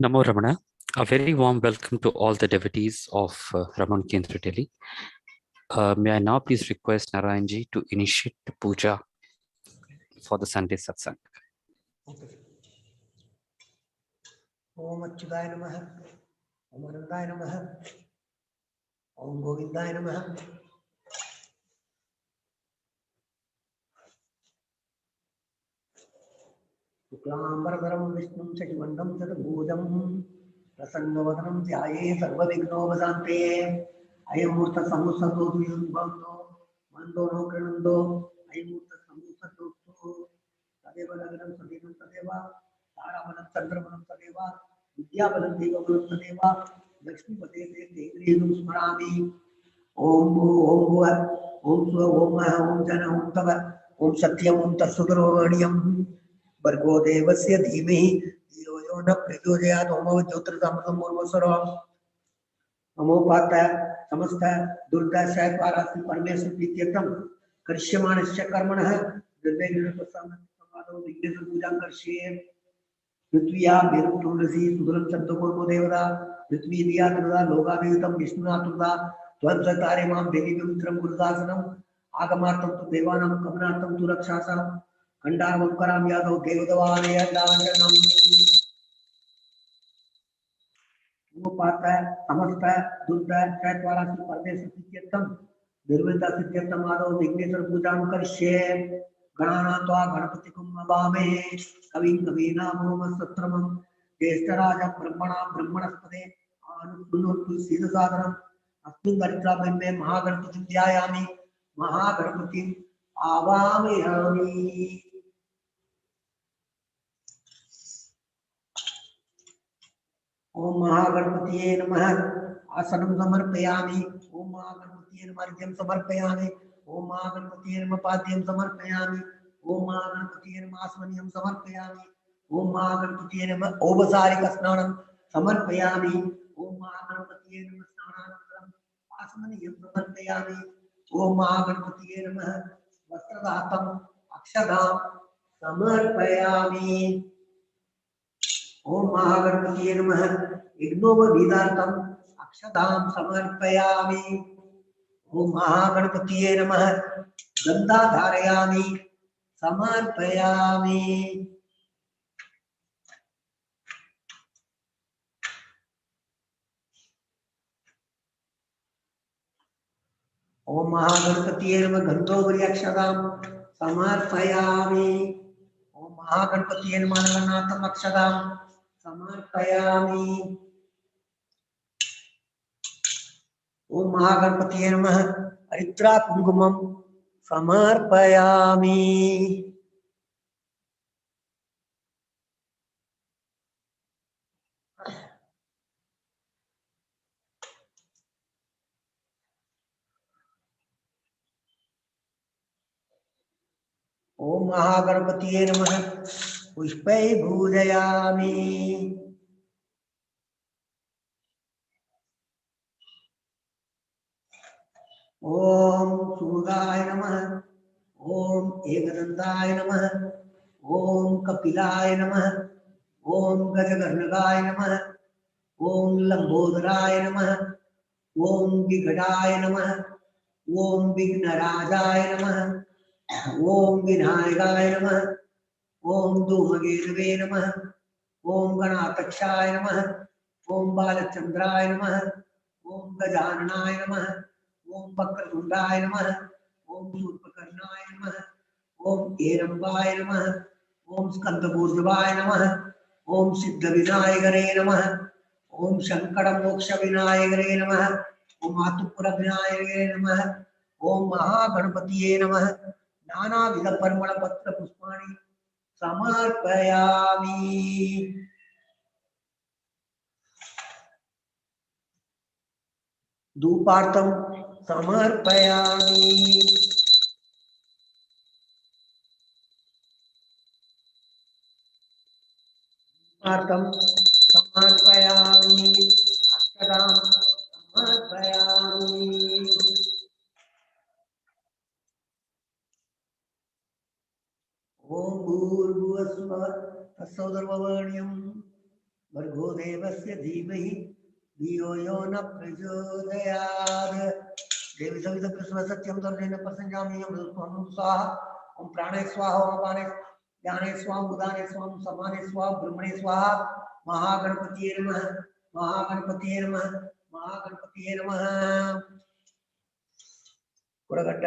Namo Ramana. A very warm welcome to all the devotees of Ramana Kendra Delhi. May I now please request Narayanji to initiate the puja for the Sunday Satsang. Om Achyutaya Namaha, Om Anandaya Namaha, Om Govindaya Namaha. Shuklambaradharam Vishnum Shashivandam Chaturbhujam Prasannavadhanam Dhyaye Sarvavighnopashante Ayamurtha Samusato Yudbando Mando no Kranando Ayamurtha Samusato Tadeva Nagaram Sadinam Tadeva Taramanam Chandramanam Tadeva Vidyabalam Devamanam Tadeva Lakshmi Pate Devriyanam Smarami Om Bhuvat Om Swa Om Maha Om Jana Om Tava Om Satyam Om Tatsudharvanyam Bargo Devasya Dhimahi Dhiyo Yo Na Prachodayat Om Jyotirsamrutam Murvasara Amopata Samasta Durga Saitvarasi Parmeswar Prityakam Karsyamanasya Karmanah Durga Nirupasana Samado Vignesha Pujam Karsye Prithviya Viru Tulasi Sudaram Chandapurmo Devada Prithvi Diya Durga Loga Vivitam Vishnuna Durga Tvam Satare Mam Devi Vivitram Gurudasanam Agamartam Tu Devanam Kamanartam Tu Rakshasam Kandaram Karam Yadav Devadavane Davanam Upata Samasta Durga Saitvarasi Parmeswar Prityakam Nirvita Siddhyakam Madhav Vigneswar Pujam Karsye Gananatva Ganapatikum Navame Kavim Kavinam Satramam Jeshtharaja Brahmana Brahmanaspade Anupunurtu Siddhasadanam Asmin Garitra Bhime Mahaganapati Dhyayami Mahaganapati Avamihami Om Mahagणपतिये नमः आसनं समर्पयामि ओम महागणपतिये नमः अर्घ्यं समर्पयामि ओम महागणपतिये नमः पाद्यं समर्पयामि ओम महागणपतिये नमः आसमनीयं समर्पयामि ओम महागणपतिये नमः औपचारिक स्नानं समर्पयामि ओम महागणपतिये नमः स्नानानन्तरं आसमनीयं समर्पयामि ओम महागणपतिये नमः वस्त्रदातम् अक्षदां समर्पयामि ओम महागणपतिये नमः यज्ञोपवीतार्थम् अक्षतां समर्पयामि ओम महागणपतिये नमः गन्धा धारयामि समर्पयामि ओम महागणपतिये नमः गन्धोपरि अक्षतां समर्पयामि ओम महागणपतिये नमः अनगनाथम् अक्षतां समर्पयामि ओम महागणपतिये नमः हरिद्रा कुंकुमं समर्पयामि ओम महागणपतिये नमः पुष्पैः पूजयामि ओम सूर्याय नमः ओम एकदन्ताय नमः ओम कपिलाय नमः ओम गजकर्णकाय नमः ओम लंबोदराय नमः ओम विकटाय नमः ओम विघ्नराजाय नमः ओम विनायकाय नमः ओम धूमकेतवे नमः ओम गणाध्यक्षाय नमः ओम बालचंद्राय नमः ओम गजाननाय नमः ओम वक्रतुंडाय नमः ओम शूर्पकर्णाय नमः ओम हेरंबाय नमः ओम स्कंदभूषवाय नमः ओम सिद्धविनायकरे नमः ओम शंकर मोक्ष विनायकरे नमः ओम मातुपुर विनायकरे नमः ओम महागणपतिये नमः नानाविध परिमल पत्र पुष्पाणि समर्पयामि धूपार्थं समर्पयामि धूपार्थं समर्पयामि अक्षतां समर्पयामि ओम भूर्भुवस्सुवः तत्सवितुर्वरेण्यं भर्गो देवस्य धीमहि धियो यो न प्रचोदयात्। देवी सविता कृष्ण सत्यम तर्जेन प्रसंजामि अमृतम स्वाहा। ओम प्राणे स्वाहा ओम अपाने ज्ञाने स्वाहा उदाने स्वाहा समाने स्वाहा ब्रह्मणे स्वाहा। महागणपतिये नमः महागणपतिये नमः महागणपतिये नमः। पुरगट्ट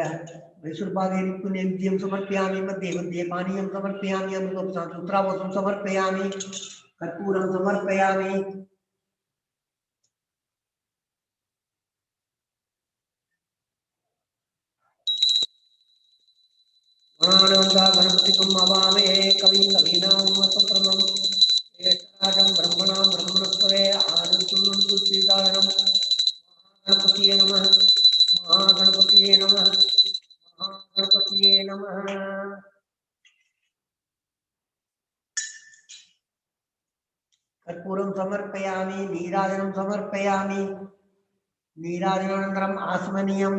मैसूरपाके नित्युनित्यं समर्पयामि मध्ये मध्ये पानीयं समर्पयामि अमृतोपसान्तुत्रावसं समर्पयामि कर्पूरं समर्पयामि। गणपतिं अवामहे कविं कवीनामुपक्रमं ज्येष्ठराजं ब्रह्मणां ब्रह्मणस्पदे आनन्तुं श्रीसागरं। गणपतिये नमः महागणपतिये नमः महागणपतिये नमः। कर्पूरं समर्पयामि नीराजनं समर्पयामि नीराजनानन्तरम् आसमनीयं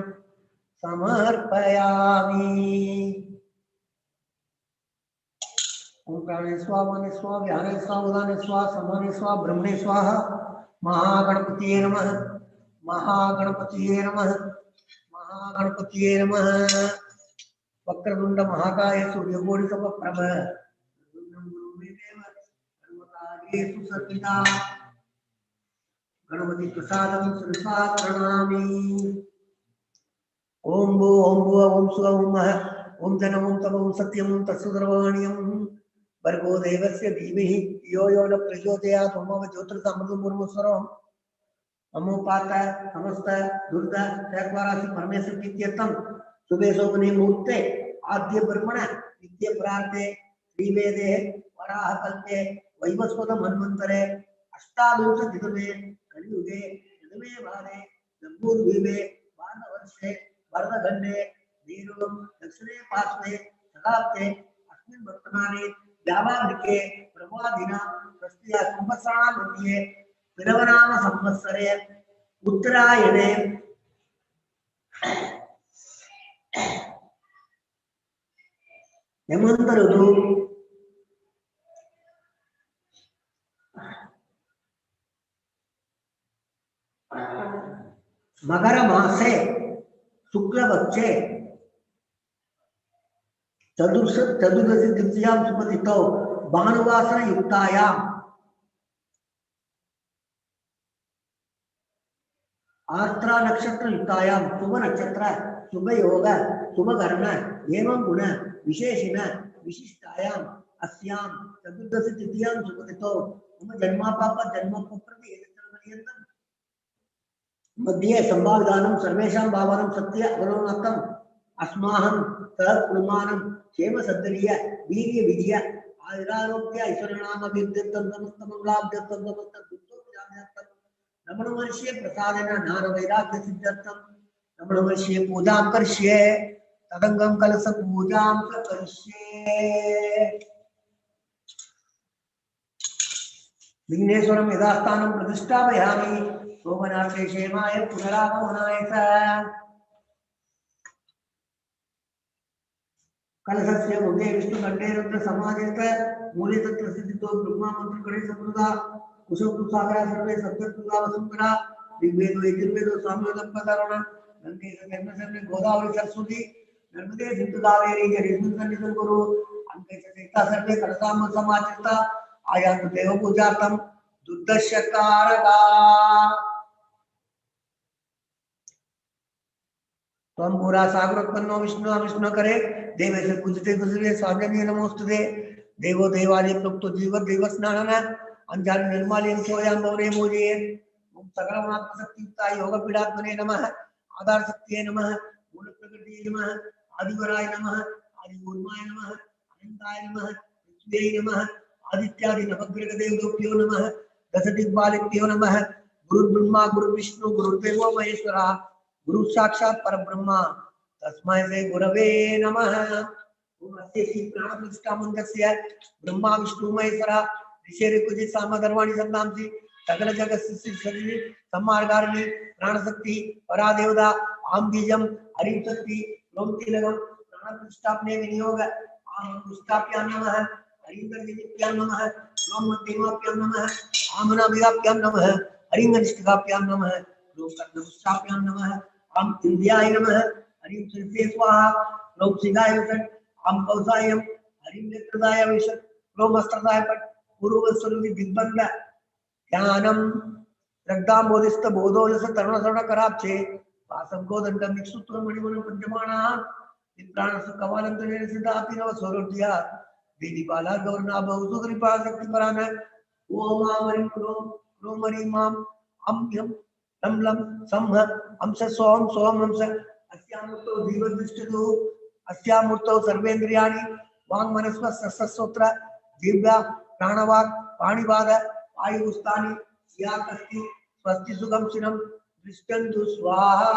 समर्पयामि। ओम प्राणे स्वाहा माने स्वाहा व्याने स्वाहा उदाने स्वाहा समाने स्वाहा ब्रह्मणे स्वाहा। महागणपतिये नमः महागणपतिये नमः महागणपतिये नमः। वक्रतुंड महाकाय सूर्यकोटि समप्रभ सर्वदा गणपति प्रसादं शिरसा प्रणमामि। ओम भू ओम भुव ओम सुव ओम मह ओम जनम ओम तम ओम सत्यम ओम तत्सुद्रवाण्यं। भर्गो देवस्य धीमहि धियो यो न प्रचोदयात्। ओम ज्योतिर्गममुर्मुस्वरम् अमोपात समस्त दुर्ग चक्रासि परमेश्वर प्रीत्यर्थं शुभे शोभने मुहूर्ते आद्य ब्रह्मण नित्य प्रार्थे श्रीवेदे वराह कल्पे वैवस्वत मन्वन्तरे अष्टाविंशतितमे कलियुगे नवमे वारे जम्बूद्वीपे भारतवर्षे भरतखण्डे नीरुं दक्षिणे पार्श्वे शताब्दे अस्मिन् वर्तमाने व्यावाहिके प्रवादिना तस्य संवत्सराणां मध्ये पिलवनाम संवत्सरे उत्तरायणे हेमंत ऋतु मकर मासे शुक्लपक्षे चतुर्दशी तृतीयां सुपतितौ भानुवासर युक्तायां आर्द्रा नक्षत्र युक्तायां शुभ नक्षत्र शुभ योग शुभ कर्ण एवं गुण विशेषिण विशिष्टायां अस्यां चतुर्दशी तृतीयां सुपतितौ मम जन्मापाप जन्मप्रति मध्ये संभाविदानं सर्वेषां भावानां सत्य अवलोकनम् अस्माहं तत्प्रमाणं क्षेम सद्धरीय वीर्य विजय आयुरारोग्य ऐश्वर्यनाम अभिवृद्ध्यर्थं समस्त मंगलाभ्यर्थं समस्त दुःखोपशान्त्यर्थं रमणमहर्षिः प्रसादेन ज्ञान वैराग्य सिद्ध्यर्थं रमणमहर्षिः पूजां करिष्ये तदंगं कलश पूजां करिष्ये। विघ्नेश्वरं यथास्थानं प्रतिष्ठापयामि शोभनार्थे क्षेमाय पुनरागमनाय च। कलशस्य मुखे विष्णुखण्डे रुद्र समाजेत मूले तत्र सिद्धितो ब्रह्मा मंत्र गणे संस्कृता कुशोकुसागरा सर्वे सप्तपुरा वसुंधरा ऋग्वेदो यजुर्वेदो सामवेदं पदारण गंगे जन्मसर्वे गोदावरी सरस्वती नर्मदे सिंधु कावेरी जलेस्मिन् सन्निधिं कुरु अंके सहिता सर्वे कलशाम समाचिता आयातु देव पूजार्थं दुर्दशकारका त्वं पुरा सागरोत्पन्नो विष्णु विष्णु करे देवे से पूजते गुजरे स्वामी नमोस्तुते देवो देवालय प्रोक्तो जीव देव स्नानन अंजान निर्माल्यं सोयां गौरे मोजे ओम सकलमात्म शक्तियुक्ताय योग पीडात्मने नमः आधार शक्तिये नमः मूल प्रकृतिये नमः आदिवराय नमः आदिगुरुमाय नमः अनंताय नमः पृथ्व्यै नमः आदित्यादि नवग्रह देवताभ्यो नमः दश दिग्बालेभ्यो नमः गुरु ब्रह्मा गुरु विष्णु गुरुदेवो महेश्वरः गुरु साक्षात् परब्रह्म तस्मै श्री गुरवे नमः। ओम अस्ते श्री प्राण प्रतिष्ठा मंगस्य ब्रह्मा विष्णु महेश्वर ऋषि कुजि सामधर्वाणि संतांसि सकल जगत सृष्टि शरीर सम्मार्गारिणी प्राण शक्ति परा देवता आम बीजम हरि शक्ति लोम तिलकम प्राण प्रतिष्ठापने विनियोग आम प्रतिष्ठाप्यां नमः हरिंद्र दिव्यां नमः ओम मध्यमाभ्यां नमः आमनाभ्यां नमः हरिंगनिष्ठिकाभ्यां नमः ओम कर्णमुष्टाभ्यां नमः ओम इंद्रियाय नमः हरिं श्रीते स्वाहा ओम सिगाय वषट् ओम कौसायं हरिं नेत्रदाय वषट् ओम अस्त्रदाय पट् पूर्वस्वरूपी दिग्बंध ध्यानम रक्ताम बोधिस्त बोधोलस तरुण तरुण कराब्चे वासं गोदंडम विक्षुत्र मणिमन पंचमाना प्राण कवालंतरे सिद्धापि नव स्वरूपिया दीदिपाला गौरना बहु कृपा शक्ति परान ओम आमरिं क्रोम क्रोम हरि माम अम यम लं लं संह अंश सोम सोम अंश अस्यामूर्तो जीवदृष्टदु अस्यामूर्तो सर्वेन्द्रियाणि वांग मनस्व सस्सोत्र दिव्या प्राणवाक् पाणिपाद आयुस्तानि याकस्ति स्वस्ति सुगम शिरम दृष्टन्तु स्वाहा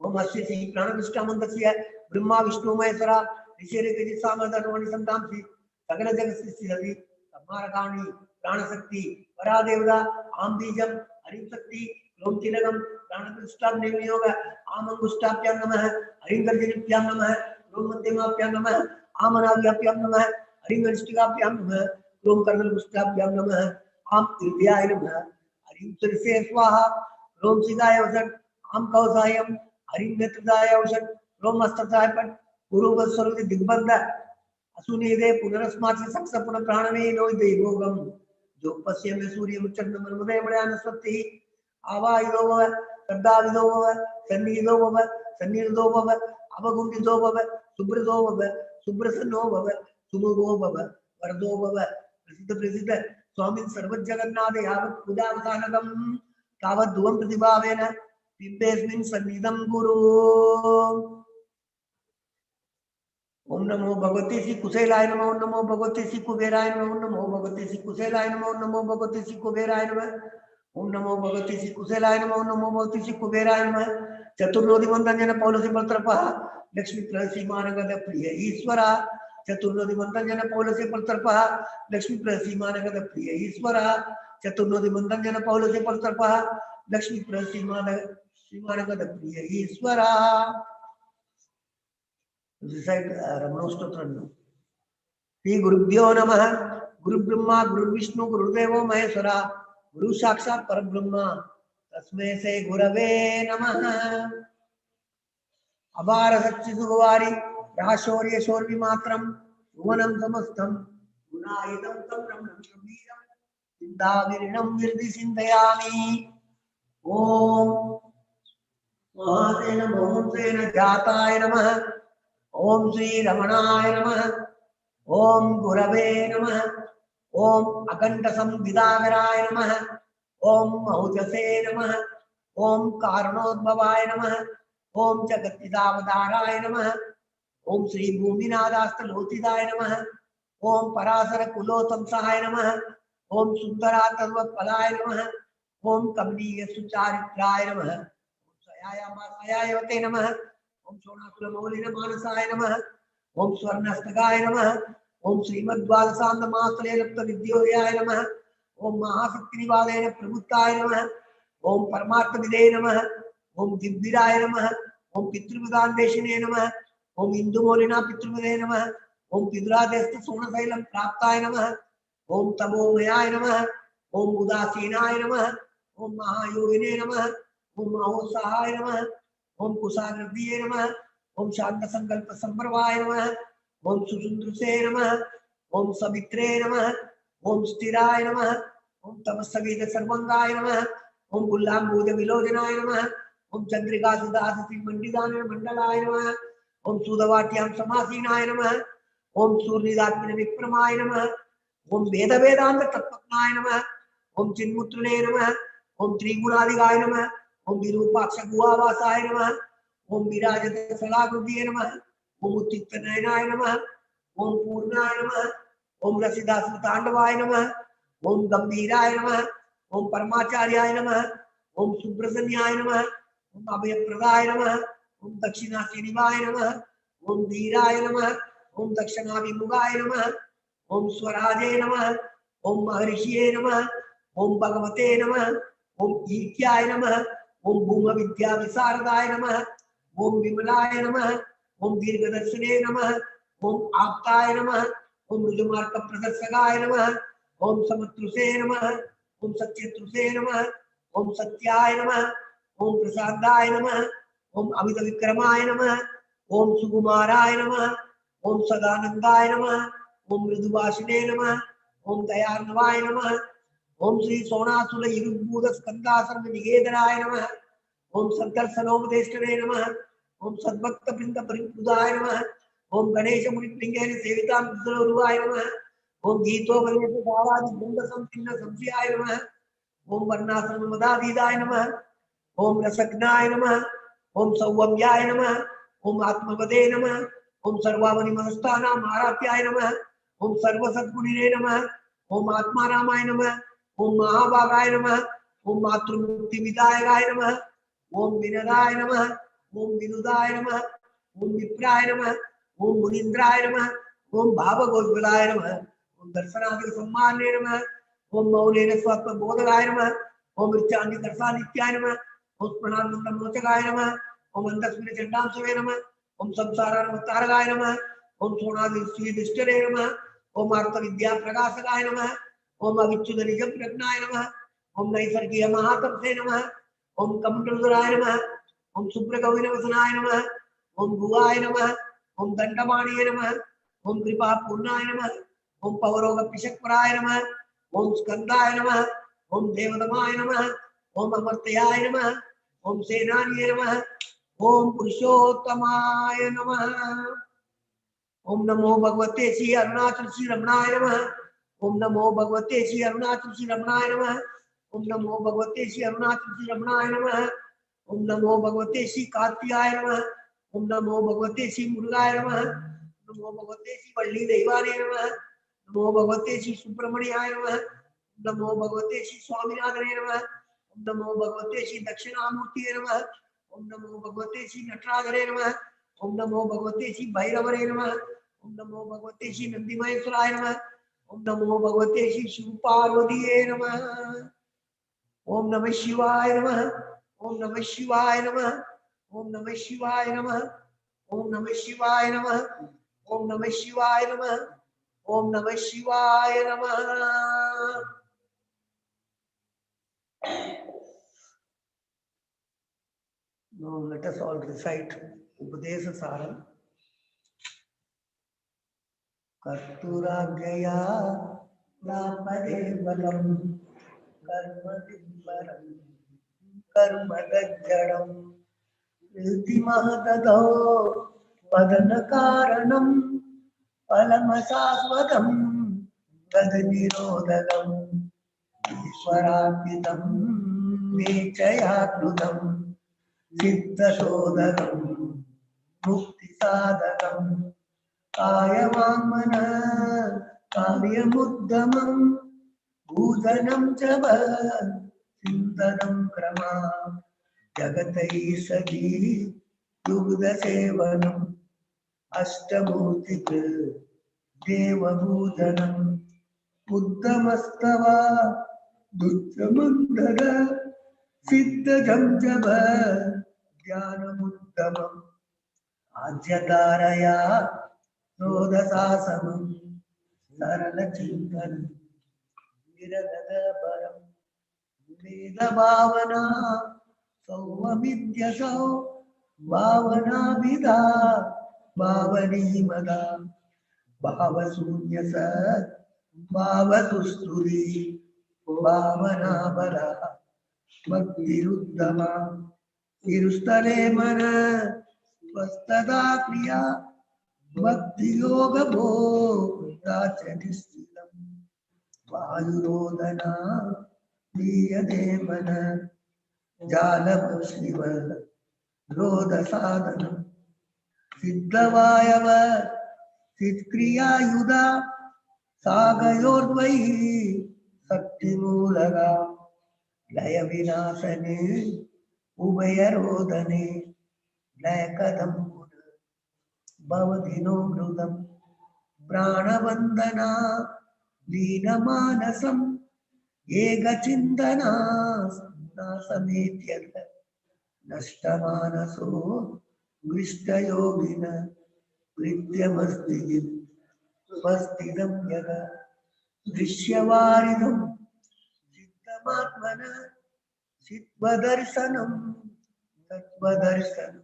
ओम अस्य श्री प्राणविष्टामन्तस्य ब्रह्मा विष्णु महेश्वरा ऋषिरेकजि सामधर्मणि संतांसि सकल जगत सृष्टि रवि सम्मारकाणि प्राणशक्ति परादेवता आम बीजम हरिं शक्ति ओम तिलकम प्राणविष्टाम नियोग आम अंगुष्टाभ्यां नमः हरिं गर्जनिभ्यां नमः ओम मध्यमाभ्यां नमः आमनाभ्यां नमः हरिं गरिष्ठिकाभ्यां नमः ओम कर्णमुष्टाभ्यां नमः आम हृदयाय नमः हरिं शिरसे स्वाहा ओम सिगाय वषट् आम कौसायं हरिं नेत्रदाय वषट् ओम अस्त्रदाय पट् पूर्वस्वरूपी दिग्बंध असुनीदे पुनरस्मात् सक्ष पुनः प्राणने नो देवोगम जो पश्य में सूर्य मुचंद मनमदय मणयान स्वस्ति आवायुदो भव श्रद्धाविदो भव सन्निहितो भव सन्निहितो भव अवगुंठितो भव सुब्रतो भव सुब्रसन्नो भव सुमुखो भव वरदो भव प्रसिद्ध प्रसिद्ध स्वामी सर्वजगन्नाथ यावत् पूजावसानकं तावत् ध्रुवं प्रतिभावेन बिम्बेऽस्मिन् सन्निधं कुरु ओम नमो भगवते श्री कुशेलाय नमः ओम नमो भगवते श्री कुबेराय नमः ओम नमो भगवते श्री कुशेलाय नमः ओम नमो भगवते श्री कुबेराय नमः ओम नमो भगवते श्री कुशेलाय नमः ओम नमो भगवते श्री कुबेराय नमः चतुर्नोदि वंदन पौलसी परतर्पः लक्ष्मी प्रसीमानगत प्रिय ईश्वर चतुर्नोदि वंदन पौलसी परतर्पः लक्ष्मी प्रसीमानगत प्रिय ईश्वर चतुर्नोदि वंदन पौलसी परतर्पः लक्ष्मी प्रसीमानगत प्रिय ईश्वर recite Ramana स्तोत्रम श्री गुरुभ्यो नमः गुरु ब्रह्मा गुरु विष्णु गुरुदेवो महेश्वरा गुरु साक्षात् परब्रह्म तस्मै से गुरवे नमः अपार सच्चि सुगवारी राशौर्य शौर्य मात्रम भुवनं समस्तं गुणायितं तं ब्रह्मं गंभीरं चिन्ताविरणं विरदि चिन्तयामि ओम महासेन बहुंसेन जाताय नमः ओम श्री रमणाय नमः ओम गुरवे नमः ओम अखंड संविदागराय नमः ओम मौजसे नमः ओम कारणोद्भवाय नमः ओम जगत्पितावताराय नमः ओम श्री भूमिनादास्तलोचिताय नमः ओम पराशर कुलोतंसाय नमः ओम सुंदरातर्वफलाय नमः ओम कमनीय सुचारित्राय नमः ओम सयायामासायावते नमः ओम शोणाकुलमौलिन मानसाय नमः ओम स्वर्णस्तगाय नमः ओम श्रीमद्वादशान्तमास्तले लप्त विद्योदयाय नमः ओम महाशक्तिनिवादेन प्रभुत्ताय नमः ओम परमार्थविदे नमः ओम दिव्यराय नमः ओम पितृविदान्वेषिणे नमः ओम इंदुमौलिना पितृविदे नमः ओम पितुरादेस्त सोणशैलं प्राप्ताय नमः ओम तमोमयाय नमः ओम उदासीनाय नमः ओम महायोगिने नमः ओम महोत्साहाय नमः ओम कुशाग्रदिये नमः ओम शांत संकल्प संप्रभाय नमः ओम सुसुंदृसे नमः ओम सवित्रे नमः ओम स्थिराय नमः ओम तमस्सविद सर्वंगाय नमः ओम गुल्लांबूज विलोचनाय नमः ओम चंद्रिका सुदासी मंडिदान मंडलाय नमः ओम सुदवाट्यां समासीनाय नमः ओम सूर्यदात्मन विक्रमाय नमः ओम वेद वेदांत तत्वज्ञाय नमः ओम चिन्मुत्रणे नमः ओम त्रिगुणादिगाय नमः ओम विरूपाक्ष गुहावासाय नमः ओम विराजत सलाकृतिये नमः ओम उत्तितनयनाय नमः ओम पूर्णाय नमः ओम रसिदासुतांडवाय नमः ओम गंभीराय नमः ओम परमाचार्याय नमः ओम सुब्रसन्याय नमः ओम अभयप्रदाय नमः ओम दक्षिणासीनिवाय नमः ओम धीराय नमः ओम दक्षिणाभिमुखाय नमः ओम स्वराजे नमः ओम महर्षिये नमः ओम भगवते नमः ओम ईक्याय नमः ओम भूम विद्या विशारदाय नमः ओम विमलाय नमः ओम दीर्घदर्शने नमः ओम आप्ताय नमः ओम ऋजुमार्ग प्रदर्शकाय नमः, ओम समत्रुसे नमः, ओम सत्यत्रुसे नमः, ओम सत्याय नमः, ओम प्रसादाय नमः, ओम अमित विक्रमाय नमः, ओम सुकुमाराय नमः, ओम सदानंदाय नमः, ओम मृदुवासिने नमः, ओम दयार्णवाय नमः, ओम श्री सोणासुर इरुद्भूत स्कंदासर्व निकेतनाय नमः, ओम संकर्षणोपदेष्टने नमः, ओम सद्भक्त वृंद परिपूजाय नमः, ओम गणेश मुनिलिंगेन सेवितां विष्णुरूपाय नमः, ओम गीतो वरेश दावादि बृंद संकीर्ण संशयाय नमः, ओम वर्णाश्रम मदादीदाय नमः, ओम रसज्ञाय नमः, ओम सौम्याय नमः, ओम आत्मवदे नमः, ओम सर्वावनि मनस्तानां आराध्याय नमः, ओम सर्वसद्गुणिने नमः, ओम आत्मारामाय नमः, ओम महाभागाय नमः, ओम मातृमुक्ति विदायकाय नमः, ओम विनदाय नमः, ओम विनुदाय नमः, ओम विप्राय नमः, ओम मुनीन्द्राय नमः, ओम भावगोज्वलाय नमः, ओम दर्शनादिक सम्माने नमः, ओम मौनेन स्वत्व बोधकाय नमः, ओम ऋचान्ति दर्शानित्याय नमः, ओम प्रणानंद मोचकाय नमः, ओम अंधस्मिन चंडांशवे नमः, ओम संसारानुतारकाय नमः, ओम सोनादि श्रीदिष्टरे नमः, ओम अर्थ विद्या प्रकाशकाय नमः, ओम अविच्युत निजम प्रज्ञाय नमः, ओम नैसर्गिक महातपसे नमः, ओम कमंडलधराय नमः, ओम सुब्रगौरवसनाय नमः, ओम भुवाय नमः, ओम दंडमाणिये नमः, ओम कृपा पूर्णाय नमः, ओम पवरोग पिशक्पराय नमः, ओम स्कंदाय नमः, ओम देवदमाय नमः, ओम अमर्त्याय नमः, ओम सेनानिये नमः, ओम पुरुषोत्तमाय नमः, ओम नमो भगवते श्री अरुणाचल श्री रमणाय नमः, ओम नमो भगवते श्री अरुणाचल श्री रमणाय नमः, ओम नमो भगवते श्री अरुणाचल श्री रमणाय नमः, ओम नमो भगवते श्री कार्तिकाय नमः, ओम नमो भगवते श्री मुरुगाय नमः, नमो भगवते श्री वल्ली देवाने नमः, नमो भगवते श्री सुब्रमण्याय नमः, नमो भगवते श्री स्वामीनाथने नमः, ओम नमो भगवते श्री दक्षिणामूर्तिये नमः, ओम नमो भगवते श्री नटराजने नमः, ओम नमो भगवते श्री भैरवने नमः, ओम नमो भगवते श्री नंदीमहेश्वराय नमः, ओम नमो भगवते श्री शिव पार्वतीये नमः, ओम नमः शिवाय नमः, ओम नमः शिवाय नमः, ओम नमः शिवाय नमः, ओम नमः शिवाय नमः, ओम नमः शिवाय नमः, ओम नमः शिवाय नमः। Now let us all recite Upadesa Saram. कर्तुराज्ञया नापदे बलम् कर्म विद्वरम् कर्म गज्जडम् प्रीतिमः ददौ वदन कारणम् फलमशाश्वतम् तद्निरोधकम् ईश्वरार्पितम् निश्चयात्मकम् सिद्धशोधकम् मुक्तिसाधकम् कायवाङ्मनः कार्यमुद्गमम् भूषणं च चिन्तनं क्रमा जगतैषधी दुग्धसेवनम् अष्टमूर्तिक देवभूषणम् उद्गमस्तवा दुच्चमन्दर सिद्धजं जभ ज्ञानमुत्तमम् आज्यतारया रोदसासनम् सरलचिन्तन विरगदबरम् वेदभावना सौमविद्यसौ भावनाभिधा भावनीमदा भावशून्यस भावतुस्तुति भावनाबला भक्तिरुद्धमा तिरुस्तरे मन स्वस्तदा क्रिया भक्ति योग भोक्ता च निश्चितम् वायुरोदना दीयते मन जालव शिव रोध साधनम् सिद्धवायव सिद्क्रियायुधा सागयोर्द्वयी शक्तिमूलका लय विनाशने उभयरोदने लय कदम भवधिनो मृदम् प्राणवन्दना लीनमानसम् एकचिन्तना नासमेत्यथ नष्टमानसो गृष्टयोगिन कृत्यमस्ति स्वस्तिदं यदा दृश्यवारिधं चित्तमात्मना चित्वदर्शनं तत्वदर्शनं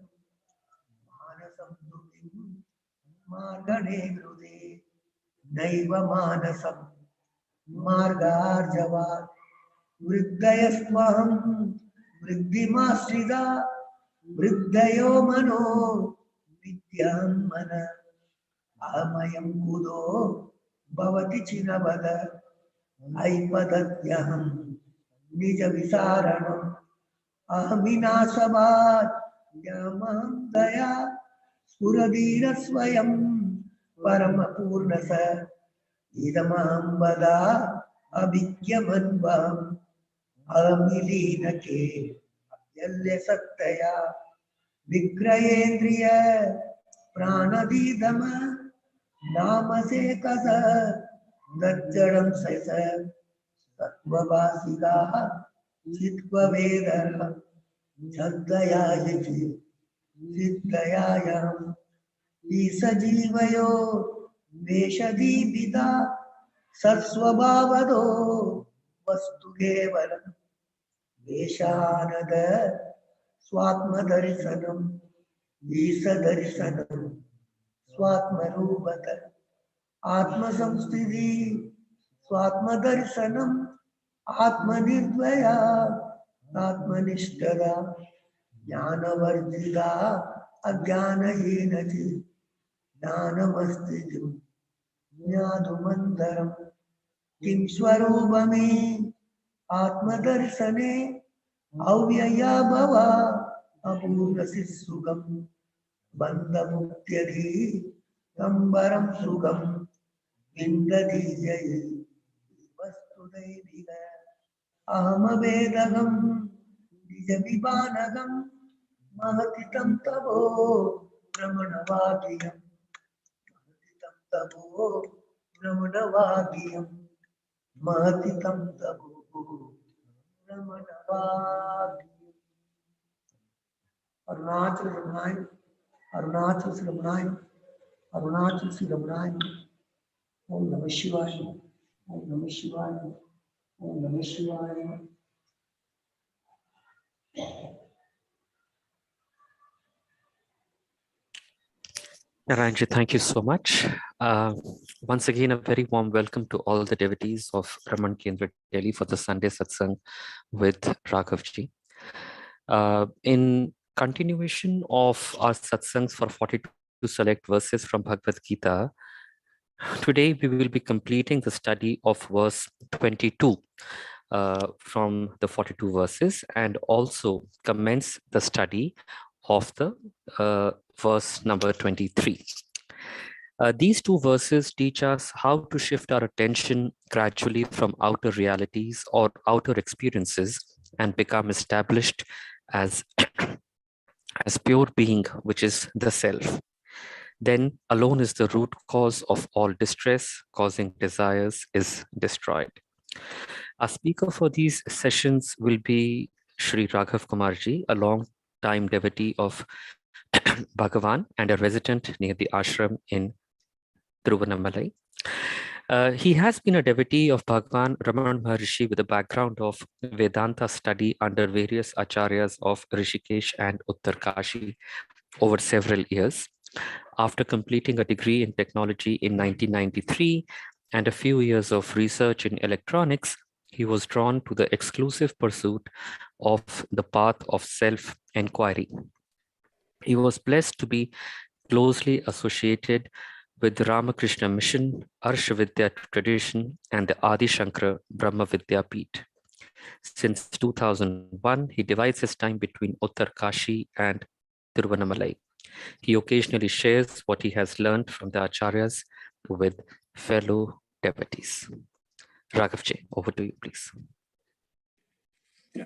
मानसं दुःखिं मार्गणे हृदे नैव मानसं मार्गार्जवात् वृद्धयस्त्वहं वृद्धिमाश्रिता वृद्धयो मनो विद्यां मन अहमयं कुतो भवति चिनवद ऐपदत्यहं निजविसारणम् अहमिनाशवात् यमहं दया स्फुरदीरस्वयं परमपूर्णस इदमहं वदा अभिज्ञमन्वहम् अहमिलीनके अव्यल्यसत्तया विक्रयेन्द्रिय प्राणदीदम नामसे कस दज्जडं सस तत्त्वभासिका चित्त्ववेदः श्रद्धया यजि सिद्धयायम् ईसजीवयो वेषदीपिता सत्स्वभावदो वस्तु केवलं वेषानद स्वात्मदर्शनम् ईसदर्शनम् स्वात्मरूपत आत्मसंस्थिति स्वात्मदर्शनम् आत्मनिर्द्वया आत्मनिष्ठा ज्ञानवर्जिता अज्ञानहीनचि ज्ञानमस्तिजु ज्ञातुमन्तरम् किं स्वरूपमे आत्मदर्शने अव्यया भवा अपूर्णसि सुखम् बन्धमुक्त्यधि कंबरं सुखम् विन्दति जयि वस्तुदैविक अहमवेदकं निजविभानकं महति तं तपो भ्रमणवाक्यं महति तं तपो भ्रमणवाक्यं महति तं तपो भ्रमणवाक्यं अरुणाचल रमणाय अरुणाचल श्री रमणाय अरुणाचल श्री रमणाय ओम नमः शिवाय ओम नमः शिवाय ओम नमः शिवाय Narayanji, thank you so much. Once again, a very warm welcome to all the devotees of Ramana Kendra Delhi for the Sunday Satsang with Raghav ji. In continuation of our satsangs for 42 select verses from Bhagavad Gita, today we will be completing the study of verse 22 from the 42 verses and also commence the study of the verse number 23. These two verses teach us how to shift our attention gradually from outer realities or outer experiences and become established as, as pure being, which is the self. Then alone is the root cause of all distress, causing desires is destroyed. Our speaker for these sessions will be Sri Raghav Kumarji, a long-time devotee of Bhagavan and a resident near the ashram in Tiruvannamalai. He has been a devotee of Bhagavan Ramana Maharshi with a background of Vedanta study under various acharyas of Rishikesh and Uttarkashi over several years. After completing a degree in technology in 1993 and a few years of research in electronics, he was drawn to the exclusive pursuit of the path of self-enquiry. He was blessed to be closely associated with the Ramakrishna Mission, Arsha Vidya tradition, and the Adi Shankara Brahma Vidya Peeth. Since 2001, he divides his time between Uttarkashi and Tiruvannamalai. He occasionally shares what he has learned from the acharyas with fellow devotees. Raghavji, over to you, please. Yeah.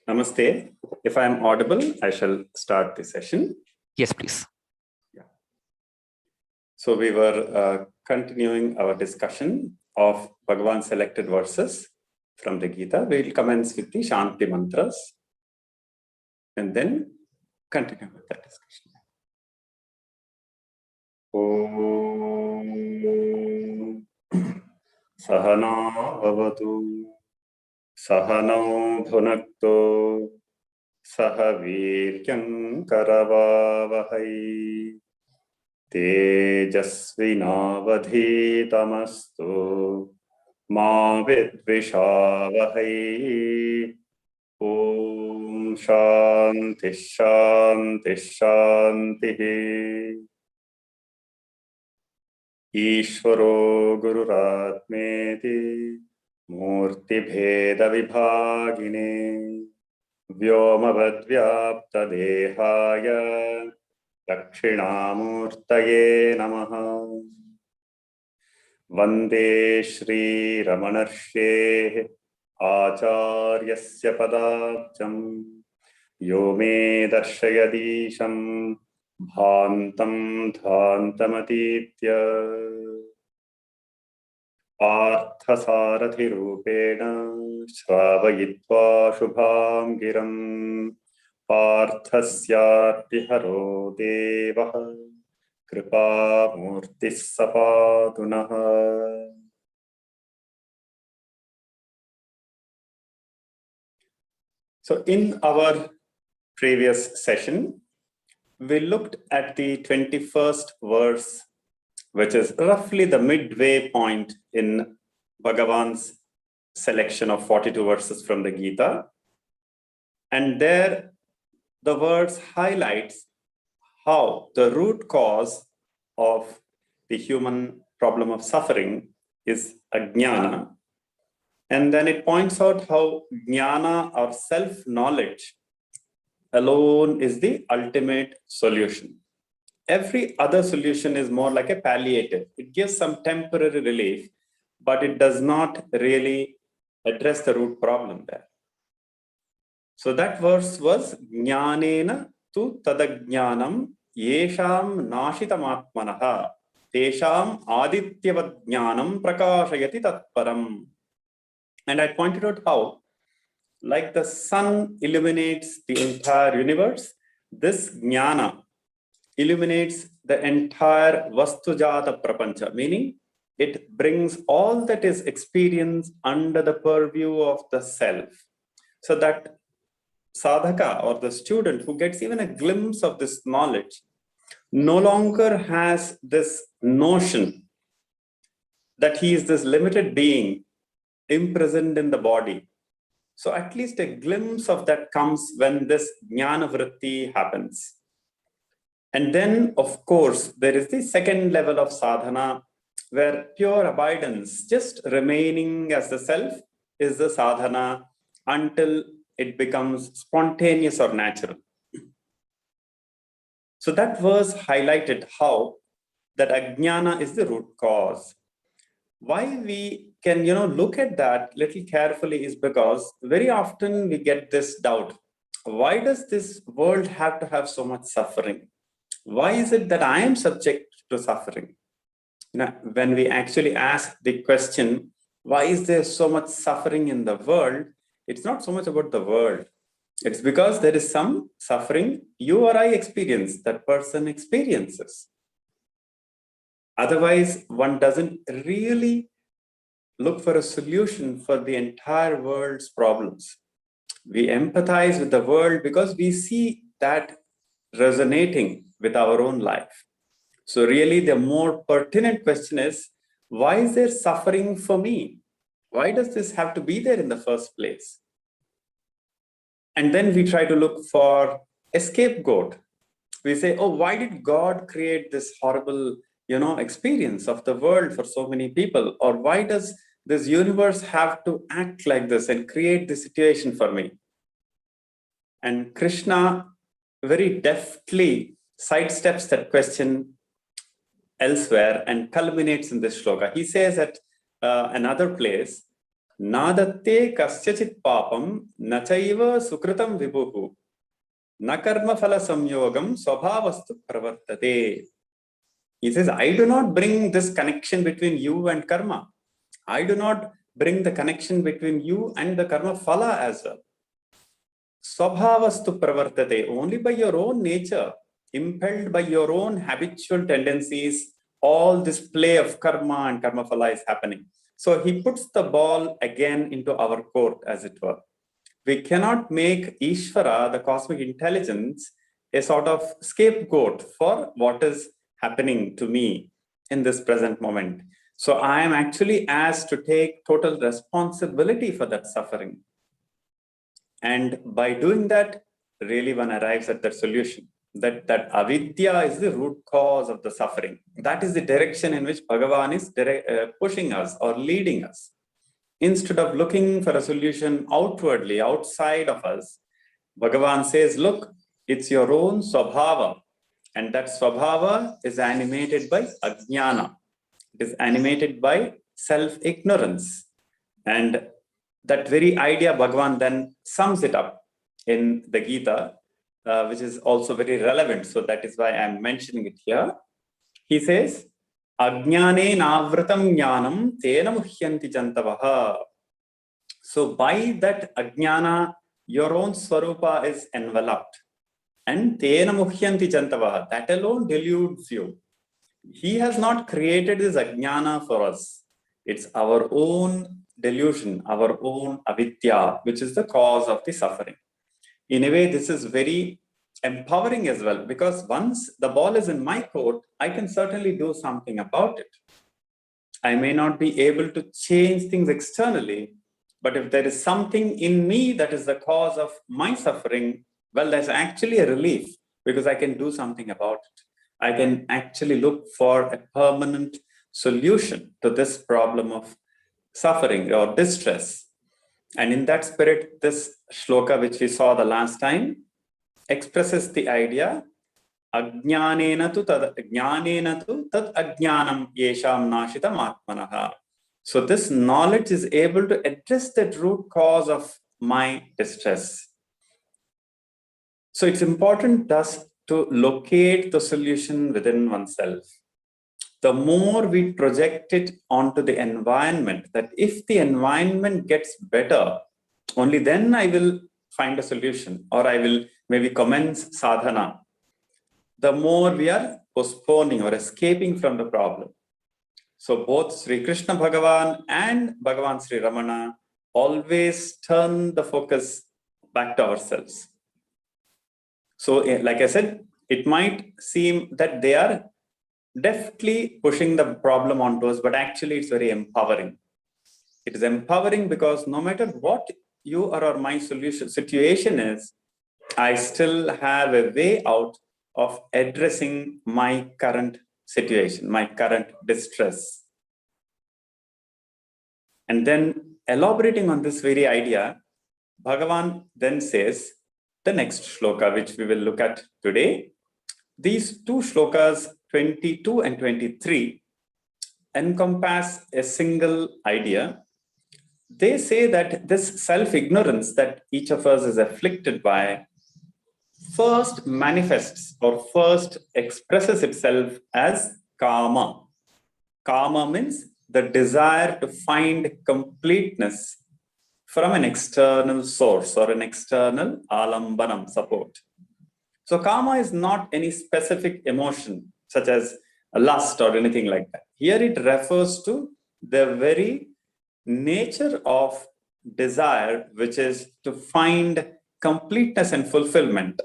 Namaste. If I am audible, I shall start the session. Yes, please. Yeah. So we were continuing our discussion of Bhagavan's selected verses from the Gita. We will commence with the Shanti Mantras and then continue with that discussion. Om Sahana Bhavatu Sahanau Bhunakto Sahaviryam Karavavahai Tejasvinavadhitamastu Ma Vidvishavahai. Om Shanti Shanti Shanti. Ishvaro Gururatmeti Murti Bheda Vibhagine Vyomavadvyapta Dehaya Dakshinamurtaye Namaha. Vande Shri Ramanarsheh Acharyasya Padabjam Yo me Darshayadisham Bhantam Dhantamatitya Arthasarathi Rupena Shravayitva Shubham Giram Parthasyapi Haro Devaha Kripa Murtis Sapatunaha. So in our previous session, we looked at the 21st verse, which is roughly the midway point in Bhagavan's selection of 42 verses from the Gita. And there, the verse highlights how the root cause of the human problem of suffering is ajnana. And then it points out how jnana or self-knowledge alone is the ultimate solution. Every other solution is more like a palliative. It gives some temporary relief, but it does not really address the root problem there. So that verse was jnanena tu tadajnanam yesham nashitamatmanaha tesham adityavad jnanam prakashayati tatparam. And I pointed out how, like the sun illuminates the entire universe, this jnana illuminates the entire vastujata prapancha, meaning it brings all that is experienced under the purview of the self. So that sadhaka or the student who gets even a glimpse of this knowledge no longer has this notion that he is this limited being imprisoned in the body. So at least a glimpse of that comes when this jnana vritti happens. And then, of course, there is the second level of sadhana where pure abidance, just remaining as the self, is the sadhana until it becomes spontaneous or natural. So that verse highlighted how that ajnana is the root cause. Why we can, look at that little carefully is because very often we get this doubt. Why does this world have to have so much suffering? Why is it that I am subject to suffering? When we actually ask the question, why is there so much suffering in the world? It's not so much about the world. It's because there is some suffering you or I experience, that person experiences. Otherwise, one doesn't really look for a solution for the entire world's problems. We empathize with the world because we see that resonating with our own life. So really the more pertinent question is, why is there suffering for me? Why does this have to be there in the first place? And then we try to look for a scapegoat. We say, oh, why did God create this horrible, experience of the world for so many people? Or why does this universe have to act like this and create this situation for me? And Krishna very deftly sidesteps that question elsewhere and culminates in this shloka. He says at another place, Nadatte kasyachit papam nachaiva sukritam vibhuhu na karma phala samyogam swabhavastu pravartate. He says, I do not bring this connection between you and karma. I do not bring the connection between you and the karma phala as well. Swabhavastu pravartate. Only by your own nature, impelled by your own habitual tendencies, all this play of karma and karma phala is happening. So he puts the ball again into our court, as it were. We cannot make Ishvara, the cosmic intelligence, a sort of scapegoat for what is happening to me in this present moment. So I am actually asked to take total responsibility for that suffering. And by doing that, really one arrives at that solution. That avidya is the root cause of the suffering. That is the direction in which Bhagavan is pushing us or leading us. Instead of looking for a solution outwardly, outside of us, Bhagavan says, look, it's your own swabhava. And that swabhava is animated by ajnana. It is animated by self-ignorance. And that very idea, Bhagavan then sums it up in the Gita, which is also very relevant. So that is why I'm mentioning it here. He says, Ajnane navratam jnanam tena muhyanti jantavaha. So by that ajnana, your own swarupa is enveloped. And tena muhyanti jantavaha, that alone deludes you. He has not created this ajnana for us. It's our own delusion, our own avidya, which is the cause of the suffering. In a way, this is very empowering as well, because once the ball is in my court, I can certainly do something about it. I may not be able to change things externally, but if there is something in me that is the cause of my suffering, well, that's actually a relief, because I can do something about it. I can actually look for a permanent solution to this problem of suffering or distress. And in that spirit, this shloka, which we saw the last time, expresses the idea, ajnanena tu tad ajnanam yesham nashitam atmanaha. So this knowledge is able to address that root cause of my distress. So it's important thus to locate the solution within oneself. The more we project it onto the environment, that if the environment gets better, only then I will find a solution, or I will maybe commence sadhana. The more we are postponing or escaping from the problem. So both Sri Krishna Bhagavan and Bhagavan Sri Ramana always turn the focus back to ourselves. So like I said, it might seem that they are deftly pushing the problem onto us, but actually it's very empowering. It is empowering because no matter what you or my situation is, I still have a way out of addressing my current situation, my current distress. And then elaborating on this very idea, Bhagavan then says the next shloka, which we will look at today. These two shlokas, 22 and 23, encompass a single idea. They say that this self-ignorance that each of us is afflicted by first manifests or first expresses itself as kama. Kama means the desire to find completeness from an external source or an external alambanam, support. So kama is not any specific emotion such as a lust or anything like that. Here it refers to the very nature of desire, which is to find completeness and fulfillment.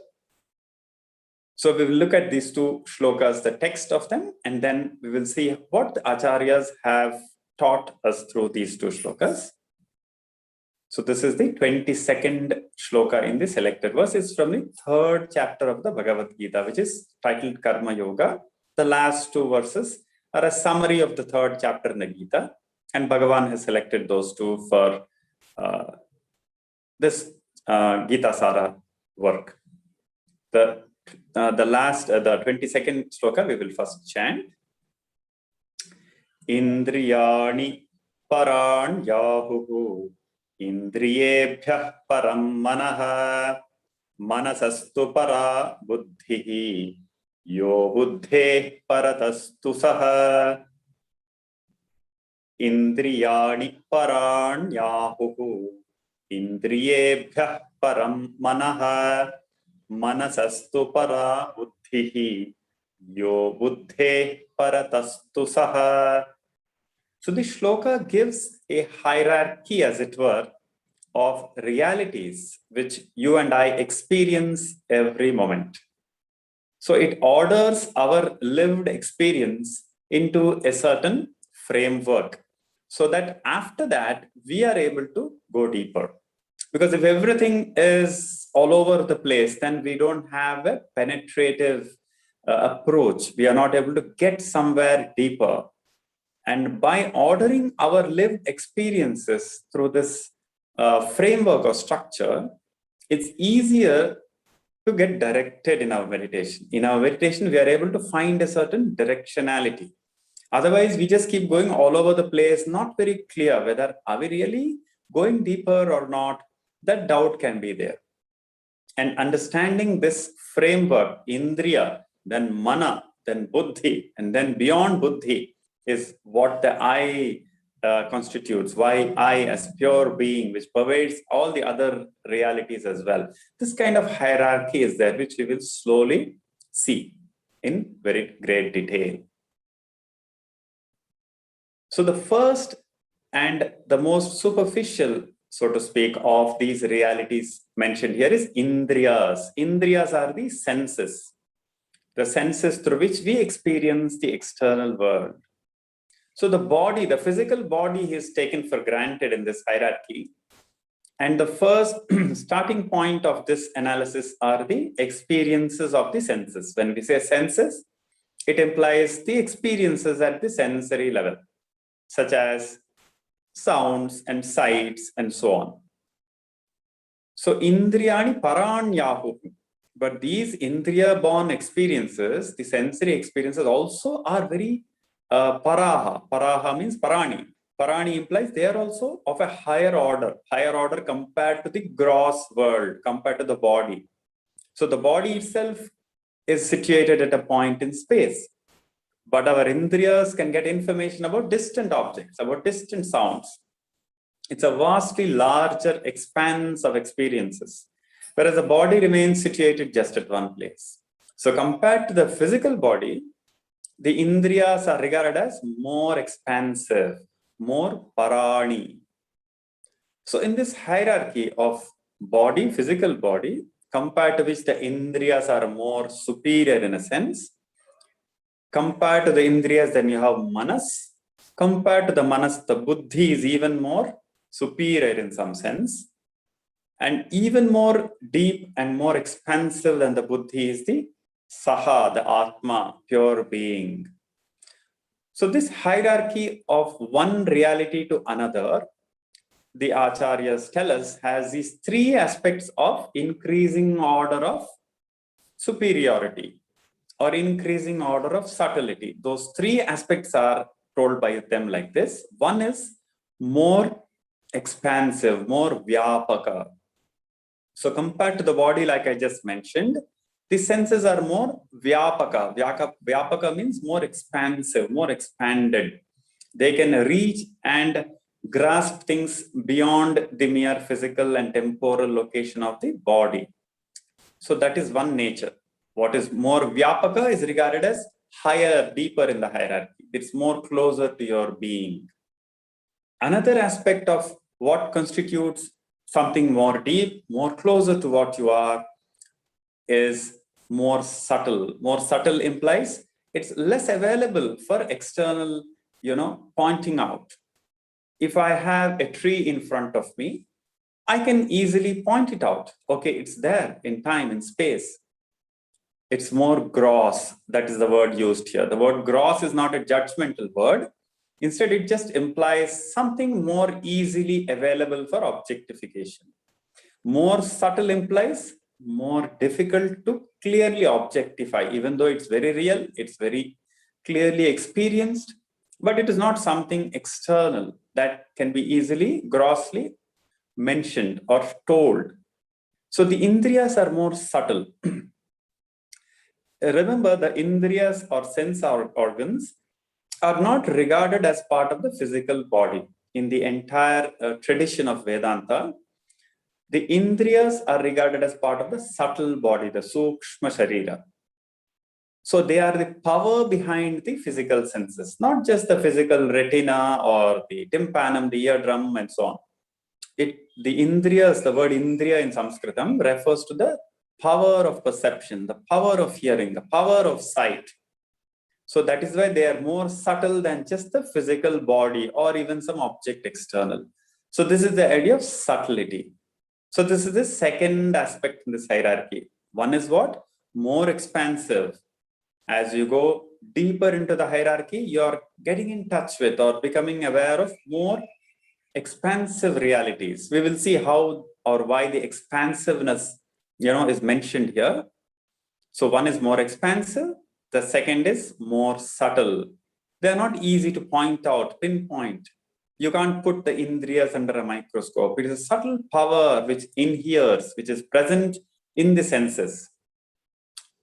So we will look at these two shlokas, the text of them, and then we will see what the acharyas have taught us through these two shlokas. So this is the 22nd shloka in the selected verse. It's from the 3rd chapter of the Bhagavad Gita, which is titled Karma Yoga. The last two verses are a summary of the 3rd chapter in the Gita, and Bhagavan has selected those two for this Gita Sara work. The 22nd shloka we will first chant. Indriyani paran yahuhu indriyebhyah param manaha manasastu para buddhihi yo buddhe paratastu saha. Indriyani paran yahuhu indriyebhyah param manaha manasastu para buddhihi buddhihi yo buddhe paratastu saha. So the shloka gives a hierarchy, as it were, of realities which you and I experience every moment. So it orders our lived experience into a certain framework, so that after that we are able to go deeper. Because if everything is all over the place, then we don't have a penetrative approach. We are not able to get somewhere deeper. And by ordering our lived experiences through this framework or structure, it's easier to get directed in our meditation. In our meditation, we are able to find a certain directionality. Otherwise, we just keep going all over the place, not very clear whether are we really going deeper or not. That doubt can be there. And understanding this framework, indriya, then mana, then buddhi, and then beyond buddhi, is what the I constitutes, why I as pure being, which pervades all the other realities as well. This kind of hierarchy is there, which we will slowly see in very great detail. So the first and the most superficial, so to speak, of these realities mentioned here is indriyas. Indriyas are the senses through which we experience the external world. So the body, the physical body, is taken for granted in this hierarchy. And the first starting point of this analysis are the experiences of the senses. When we say senses, it implies the experiences at the sensory level, such as sounds and sights and so on. So indriyani paranyahu. But these indriya-born experiences, the sensory experiences, also are very paraha. Paraha means parani. Parani implies they are also of a higher order compared to the gross world, compared to the body. So the body itself is situated at a point in space. But our indriyas can get information about distant objects, about distant sounds. It's a vastly larger expanse of experiences, whereas the body remains situated just at one place. So compared to the physical body, the indriyas are regarded as more expansive, more parani. So in this hierarchy of body, physical body, compared to which the indriyas are more superior in a sense, compared to the indriyas, then you have manas. Compared to the manas, the buddhi is even more superior in some sense. And even more deep and more expansive than the buddhi is the saha, the atma, pure being. So this hierarchy of one reality to another, the acharyas tell us, has these three aspects of increasing order of superiority or increasing order of subtlety. Those three aspects are told by them like this. One is more expansive, more vyapaka. So compared to the body, like I just mentioned, the senses are more vyapaka. Vyapaka means more expansive, more expanded. They can reach and grasp things beyond the mere physical and temporal location of the body. So that is one nature. What is more vyapaka is regarded as higher, deeper in the hierarchy. It's more closer to your being. Another aspect of what constitutes something more deep, more closer to what you are, is more subtle. More subtle implies it's less available for external, pointing out. If I have a tree in front of me, I can easily point it out. Okay, it's there in time and space. It's more gross. That is the word used here. The word gross is not a judgmental word. Instead, it just implies something more easily available for objectification. More subtle implies more difficult to clearly objectify, even though it's very real, it's very clearly experienced, but it is not something external that can be easily, grossly mentioned or told. So the indriyas are more subtle. Remember, the indriyas or sense organs are not regarded as part of the physical body. In the entire tradition of Vedanta, the indriyas are regarded as part of the subtle body, the sukshma sharira. So they are the power behind the physical senses, not just the physical retina or the tympanum, the eardrum, and so on. The indriyas, the word indriya in Sanskritam refers to the power of perception, the power of hearing, the power of sight. So that is why they are more subtle than just the physical body or even some object external. So this is the idea of subtlety. So this is the second aspect in this hierarchy. One is what? More expansive. As you go deeper into the hierarchy, you're getting in touch with or becoming aware of more expansive realities. We will see how or why the expansiveness, is mentioned here. So one is more expansive. The second is more subtle. They're not easy to point out, pinpoint. You can't put the indriyas under a microscope. It is a subtle power which inheres, which is present in the senses.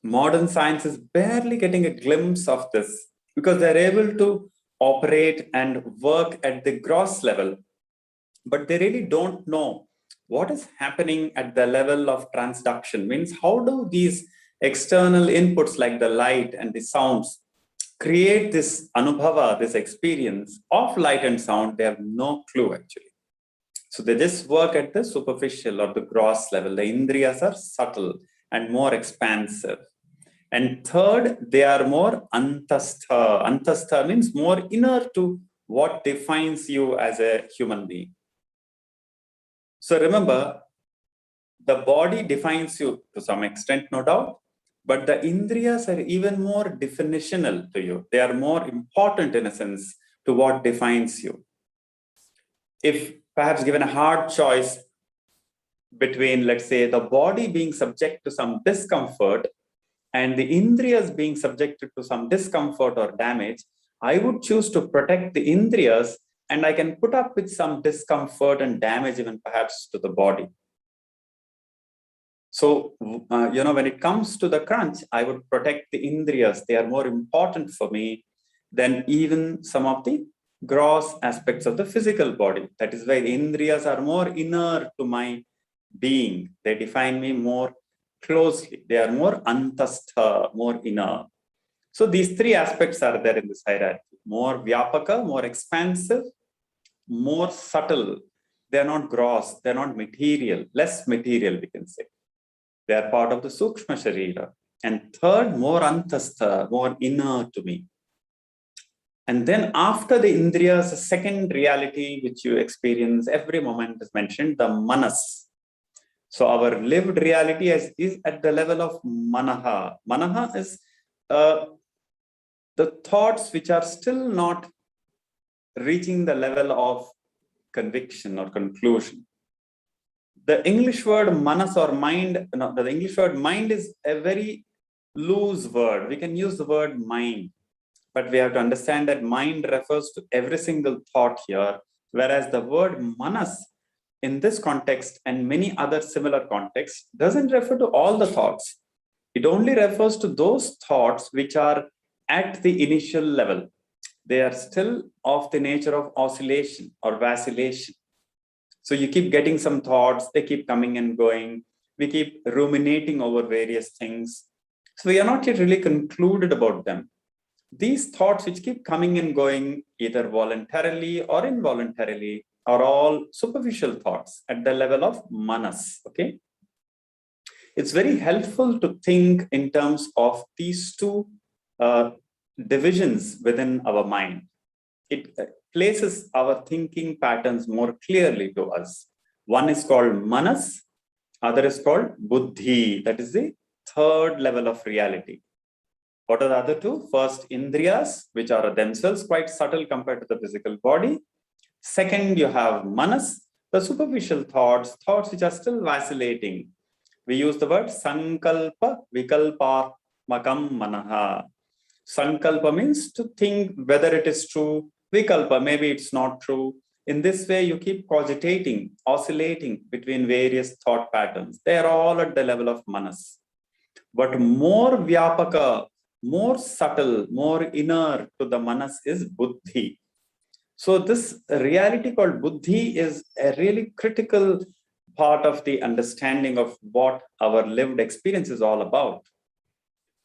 Modern science is barely getting a glimpse of this because they're able to operate and work at the gross level, but they really don't know what is happening at the level of transduction. Means how do these external inputs like the light and the sounds create this anubhava, this experience of light and sound? They have no clue actually. So they just work at the superficial or the gross level. The indriyas are subtle and more expansive. And third, they are more antastha. Antastha means more inner to what defines you as a human being. So remember, the body defines you to some extent, no doubt, but the indriyas are even more definitional to you. They are more important in a sense to what defines you. If perhaps given a hard choice between, let's say, the body being subject to some discomfort and the indriyas being subjected to some discomfort or damage, I would choose to protect the indriyas, and I can put up with some discomfort and damage even perhaps to the body. So, when it comes to the crunch, I would protect the indriyas. They are more important for me than even some of the gross aspects of the physical body. That is why the indriyas are more inner to my being. They define me more closely. They are more antastha, more inner. So these three aspects are there in this hierarchy. More vyapaka, more expansive, more subtle. They are not gross, they are not material, less material we can say. They are part of the sukshma sharira. And third, more antastha, more inner to me. And then after the indriyas, the second reality which you experience every moment is mentioned, the manas. So our lived reality is at the level of manaha. Manaha is the thoughts which are still not reaching the level of conviction or conclusion. The English word manas or mind, the English word mind is a very loose word. We can use the word mind, but we have to understand that mind refers to every single thought here, whereas the word manas in this context and many other similar contexts doesn't refer to all the thoughts. It only refers to those thoughts which are at the initial level. They are still of the nature of oscillation or vacillation. So you keep getting some thoughts, they keep coming and going. We keep ruminating over various things. So we are not yet really concluded about them. These thoughts which keep coming and going, either voluntarily or involuntarily, are all superficial thoughts at the level of manas, okay? It's very helpful to think in terms of these two divisions within our mind. It places our thinking patterns more clearly to us. One is called manas, other is called buddhi. That is the third level of reality. What are the other two? First, indriyas, which are themselves quite subtle compared to the physical body. Second, you have manas, the superficial thoughts which are still vacillating. We use the word sankalpa vikalpa makam manaha. Sankalpa means to think whether it is true. Vikalpa, maybe it's not true. In this way, you keep cogitating, oscillating between various thought patterns. They are all at the level of manas. But more vyapaka, more subtle, more inner to the manas is buddhi. So this reality called buddhi is a really critical part of the understanding of what our lived experience is all about.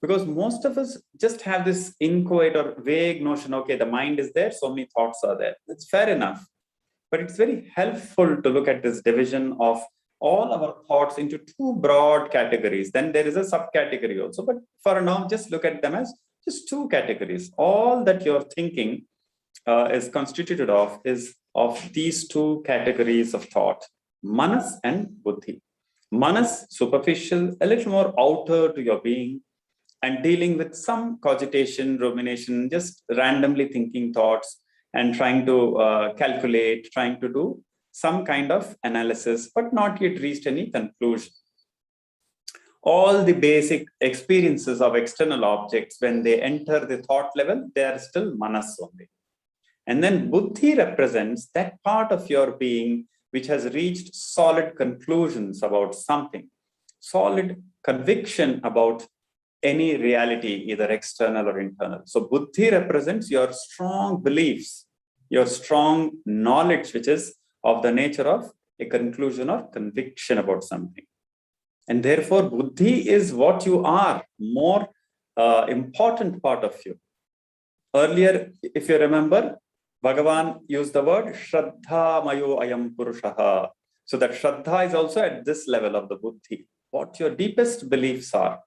Because most of us just have this inchoate or vague notion, okay, the mind is there, so many thoughts are there. That's fair enough. But it's very helpful to look at this division of all our thoughts into two broad categories. Then there is a subcategory also. But for now, just look at them as just two categories. All that you're thinking is constituted of is of these two categories of thought, manas and buddhi. Manas, superficial, a little more outer to your being, and dealing with some cogitation, rumination, just randomly thinking thoughts and trying to calculate, trying to do some kind of analysis, but not yet reached any conclusion. All the basic experiences of external objects, when they enter the thought level, they are still manas only. And then buddhi represents that part of your being which has reached solid conclusions about something, solid conviction about any reality, either external or internal. So buddhi represents your strong beliefs, your strong knowledge, which is of the nature of a conclusion or conviction about something. And therefore, buddhi is what you are, more important part of you. Earlier, if you remember, Bhagavan used the word Shraddha Mayo Ayam Purushaha. So that Shraddha is also at this level of the buddhi. What your deepest beliefs are,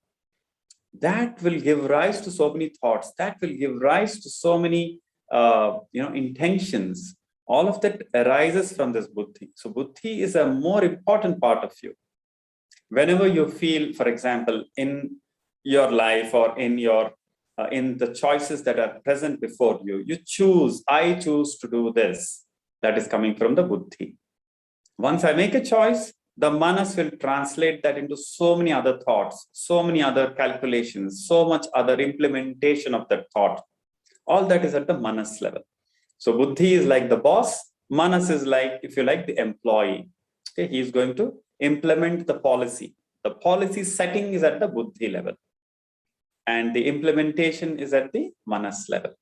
that will give rise to so many thoughts, that will give rise to so many intentions. All of that arises from this buddhi. So buddhi is a more important part of you. Whenever you feel, for example, in your life or in your in the choices that are present before you, you choose, I choose to do this. That is coming from the buddhi. Once I make a choice, the manas will translate that into so many other thoughts, so many other calculations, so much other implementation of that thought. All that is at the manas level. So buddhi is like the boss. Manas is like, if you like, the employee. Okay, he is going to implement the policy. The policy setting is at the buddhi level. And the implementation is at the manas level.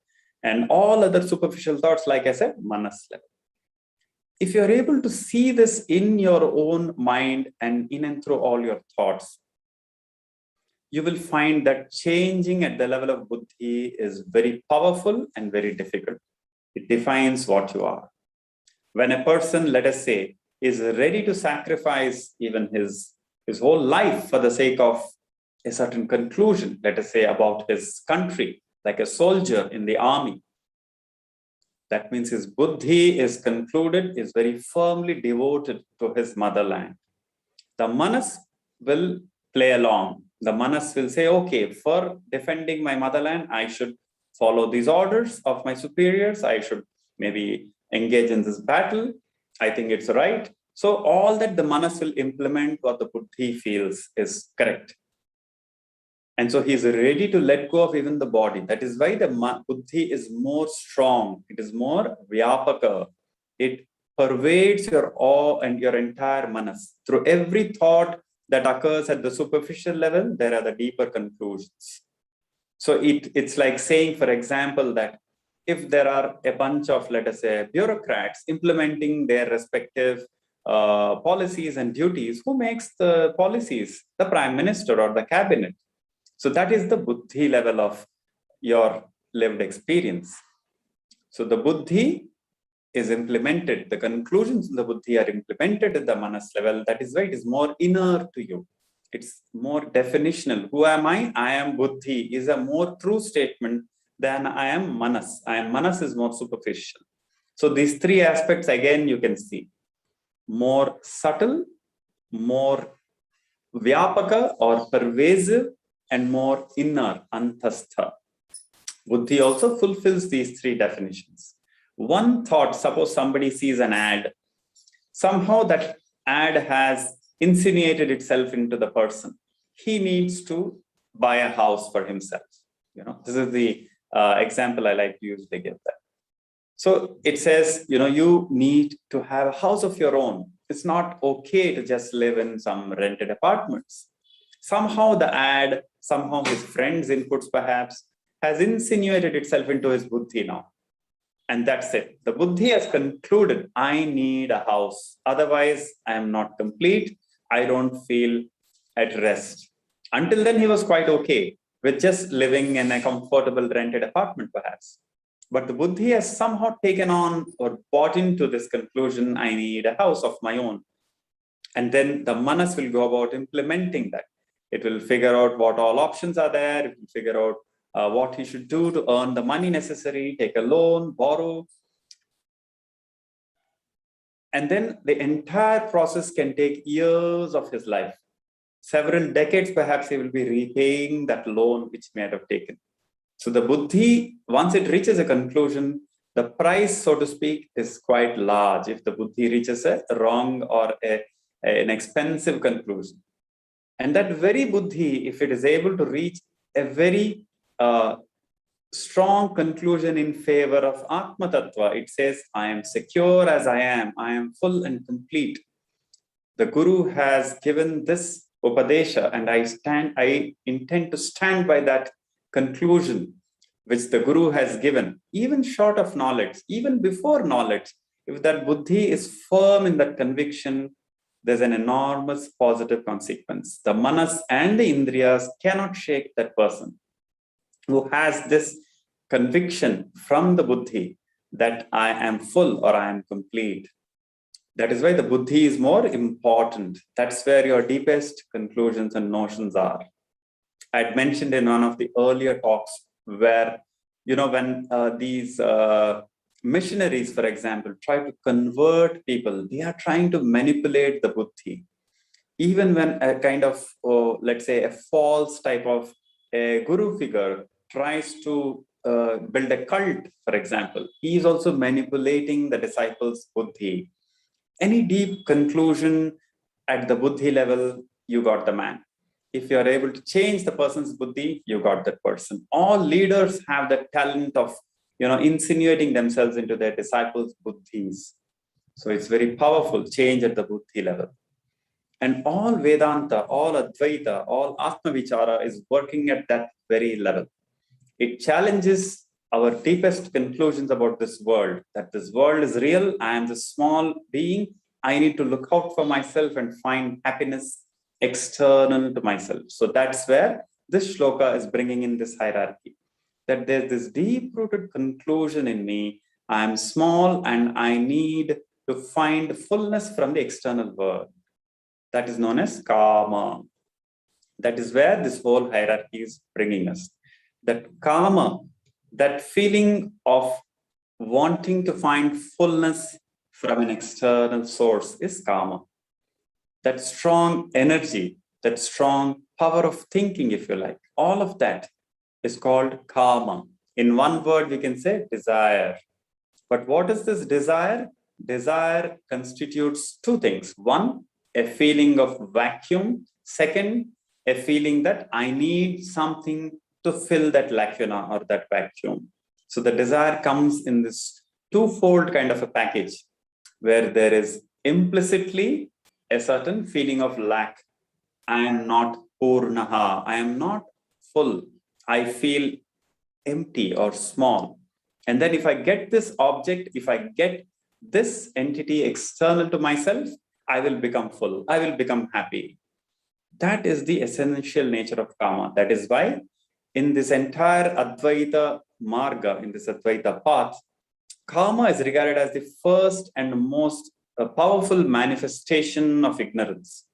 And all other superficial thoughts, like I said, manas level. If you're able to see this in your own mind and in and through all your thoughts, you will find that changing at the level of buddhi is very powerful and very difficult. It defines what you are. When a person, let us say, is ready to sacrifice even his whole life for the sake of a certain conclusion, let us say about his country, like a soldier in the army, that means his buddhi is concluded, is very firmly devoted to his motherland. The manas will play along. The manas will say, okay, for defending my motherland, I should follow these orders of my superiors. I should maybe engage in this battle. I think it's right. So all that the manas will implement what the buddhi feels is correct. And so he's ready to let go of even the body. That is why the buddhi is more strong. It is more vyapaka. It pervades your awe and your entire manas. Through every thought that occurs at the superficial level, there are the deeper conclusions. So it's like saying, for example, that if there are a bunch of, let us say, bureaucrats implementing their respective policies and duties, who makes the policies? The prime minister or the cabinet. So that is the buddhi level of your lived experience. So the buddhi is implemented, the conclusions in the buddhi are implemented at the manas level. That is why it is more inner to you. It's more definitional. Who am I? I am buddhi is a more true statement than I am manas. I am manas is more superficial. So these three aspects, again, you can see. More subtle, more vyapaka or pervasive, and more inner, antastha. Buddhi also fulfills these three definitions. One thought, suppose somebody sees an ad, somehow that ad has insinuated itself into the person. He needs to buy a house for himself. This is the example I like to usually give that. So it says, you need to have a house of your own. It's not okay to just live in some rented apartments. Somehow the ad, somehow his friends' inputs perhaps, has insinuated itself into his buddhi now. And that's it. The buddhi has concluded, I need a house. Otherwise, I am not complete. I don't feel at rest. Until then, he was quite okay. with just living in a comfortable rented apartment, perhaps. But the buddhi has somehow taken on or bought into this conclusion, I need a house of my own. And then the manas will go about implementing that. It will figure out what all options are there. It will figure out what he should do to earn the money necessary, take a loan, borrow. And then the entire process can take years of his life. Several decades, perhaps he will be repaying that loan which he might have taken. So the buddhi, once it reaches a conclusion, the price, so to speak, is quite large if the buddhi reaches a wrong or an expensive conclusion. And that very buddhi, if it is able to reach a very strong conclusion in favor of Atma Tattva, it says, I am secure as I am full and complete. The Guru has given this Upadesha, and I intend to stand by that conclusion which the Guru has given, even short of knowledge, even before knowledge. If that buddhi is firm in that conviction, there's an enormous positive consequence. The manas and the indriyas cannot shake that person who has this conviction from the buddhi that I am full or I am complete. That is why the buddhi is more important. That's where your deepest conclusions and notions are. I had mentioned in one of the earlier talks where, when these missionaries, for example, try to convert people, they are trying to manipulate the buddhi. Even when a kind of, let's say, a false type of a guru figure tries to build a cult, for example, he is also manipulating the disciples' buddhi. Any deep conclusion at the buddhi level, you got the man. If you are able to change the person's buddhi, you got that person. All leaders have the talent of, insinuating themselves into their disciples' buddhis. So it's very powerful change at the buddhi level. And all Vedanta, all Advaita, all Atma Vichara is working at that very level. It challenges our deepest conclusions about this world, that this world is real. I am the small being. I need to look out for myself and find happiness external to myself. So that's where this shloka is bringing in this hierarchy, that there's this deep-rooted conclusion in me. I am small and I need to find fullness from the external world. That is known as kama. That is where this whole hierarchy is bringing us. That kama, that feeling of wanting to find fullness from an external source is kama. That strong energy, that strong power of thinking, if you like, all of that is called kama. In one word, we can say desire. But what is this desire? Desire constitutes two things. One, a feeling of vacuum. Second, a feeling that I need something to fill that lacuna or that vacuum. So the desire comes in this twofold kind of a package where there is implicitly a certain feeling of lack. I am not purnaha. I am not full. I feel empty or small. And then if I get this object, if I get this entity external to myself, I will become full. I will become happy. That is the essential nature of kama. That is why in this entire Advaita Marga, in this Advaita path, kama is regarded as the first and most powerful manifestation of ignorance.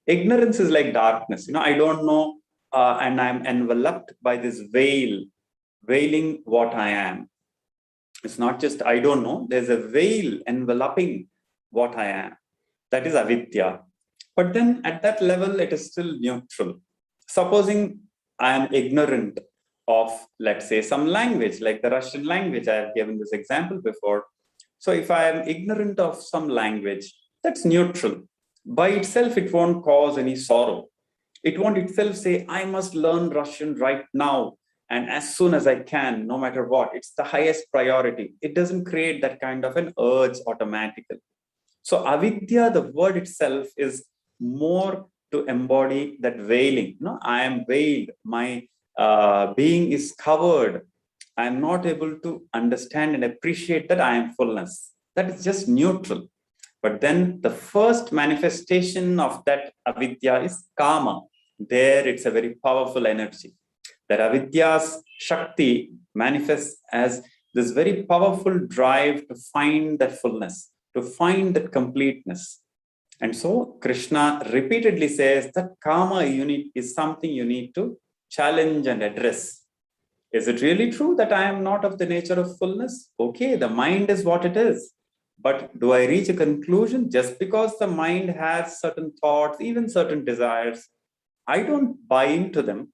Ignorance is like darkness. I don't know, and I'm enveloped by this veil, veiling what I am. It's not just I don't know, there's a veil enveloping what I am. That is avidya. But then at that level, it is still neutral. Supposing I am ignorant of, let's say, some language, like the Russian language, I have given this example before. So if I am ignorant of some language, that's neutral. By itself, it won't cause any sorrow. It won't itself say, I must learn Russian right now and as soon as I can, no matter what. It's the highest priority. It doesn't create that kind of an urge automatically. So avidya, the word itself, is more to embody that veiling. I am veiled. My being is covered. I am not able to understand and appreciate that I am fullness. That is just neutral. But then the first manifestation of that avidya is kama. There it's a very powerful energy. that avidya's Shakti manifests as this very powerful drive to find that fullness, to find that completeness. And so Krishna repeatedly says that karma is something you need to challenge and address. Is it really true that I am not of the nature of fullness? Okay, the mind is what it is. But do I reach a conclusion just because the mind has certain thoughts, even certain desires? I don't buy into them.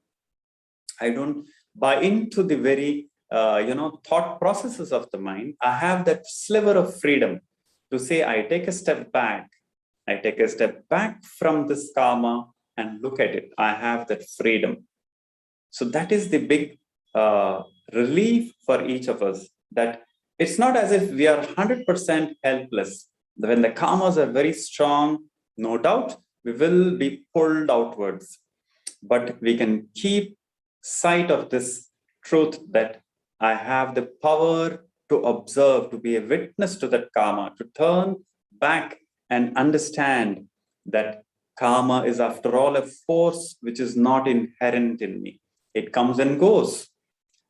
I don't buy into the very, thought processes of the mind. I have that sliver of freedom to say, I take a step back. I take a step back from this karma and look at it. I have that freedom. So that is the big relief for each of us, that it's not as if we are 100% helpless. When the karmas are very strong, no doubt, we will be pulled outwards. But we can keep sight of this truth that I have the power to observe, to be a witness to that karma, to turn back and understand that karma is after all a force which is not inherent in me. It comes and goes,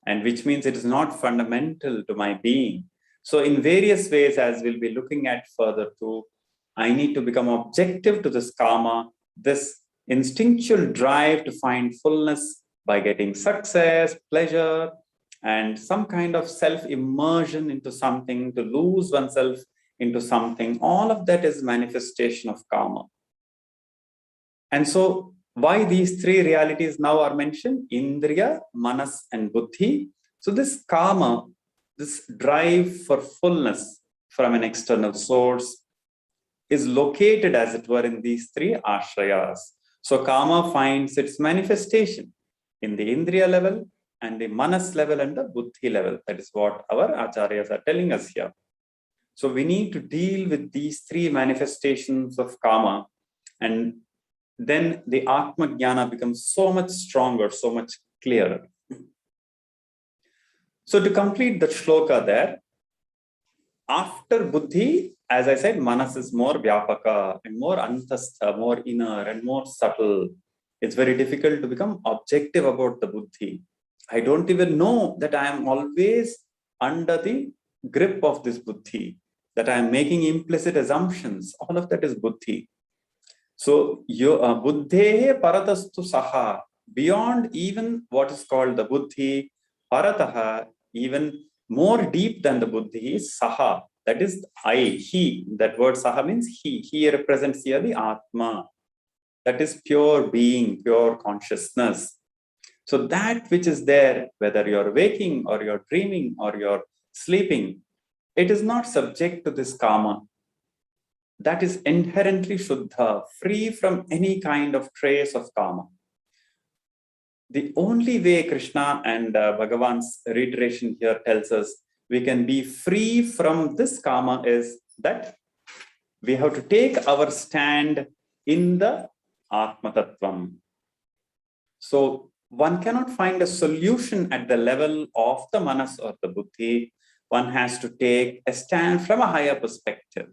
and which means it is not fundamental to my being. So in various ways, as we'll be looking at further too, I need to become objective to this karma, this instinctual drive to find fullness by getting success, pleasure, and some kind of self-immersion into something, to lose oneself into something. All of that is manifestation of karma. And so why these three realities now are mentioned? Indriya, Manas, and Buddhi. So this karma, this drive for fullness from an external source, is located, as it were, in these three ashrayas. So karma finds its manifestation in the Indriya level and the Manas level and the Buddhi level. That is what our acharyas are telling us here. So we need to deal with these three manifestations of karma, and then the Atma Jnana becomes so much stronger, so much clearer. So to complete the shloka there, after Buddhi, as I said, Manas is more Vyapaka and more Antastha, more inner and more subtle. It's very difficult to become objective about the Buddhi. I don't even know that I am always under the grip of this Buddhi, that I am making implicit assumptions. All of that is Buddhi. So, Buddhehe paratastu saha, beyond even what is called the Buddhi, parataha, even more deep than the Buddhi is saha. That is I, he. That word saha means he. He represents here the Atma. That is pure being, pure consciousness. So that which is there, whether you're waking or you're dreaming or you're sleeping, it is not subject to this karma. That is inherently Shuddha, free from any kind of trace of karma. The only way Krishna and Bhagavan's reiteration here tells us we can be free from this karma is that we have to take our stand in the Atma Tattvam. So one cannot find a solution at the level of the Manas or the Buddhi. One has to take a stand from a higher perspective.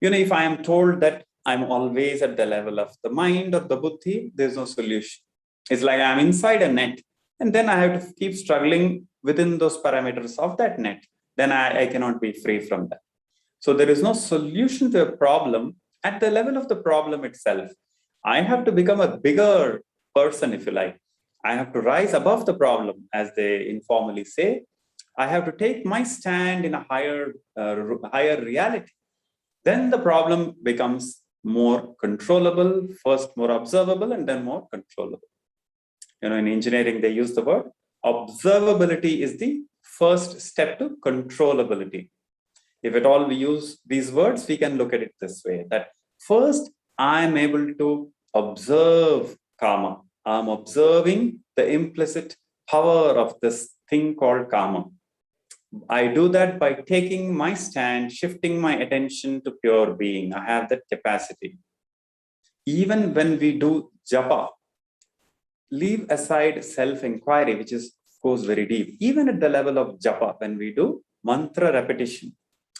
If I am told that I'm always at the level of the mind or the Buddhi, there's no solution. It's like I'm inside a net, and then I have to keep struggling within those parameters of that net. Then I cannot be free from that. So there is no solution to a problem at the level of the problem itself. I have to become a bigger person, if you like. I have to rise above the problem, as they informally say. I have to take my stand in a higher reality. Then the problem becomes more controllable, first more observable, and then more controllable. In engineering, they use the word observability is the first step to controllability. If at all we use these words, we can look at it this way, that first I am able to observe karma. I'm observing the implicit power of this thing called karma. I do that by taking my stand, shifting my attention to pure being. I have that capacity. Even when we do japa, leave aside self-inquiry, which goes very deep. Even at the level of japa, when we do mantra repetition,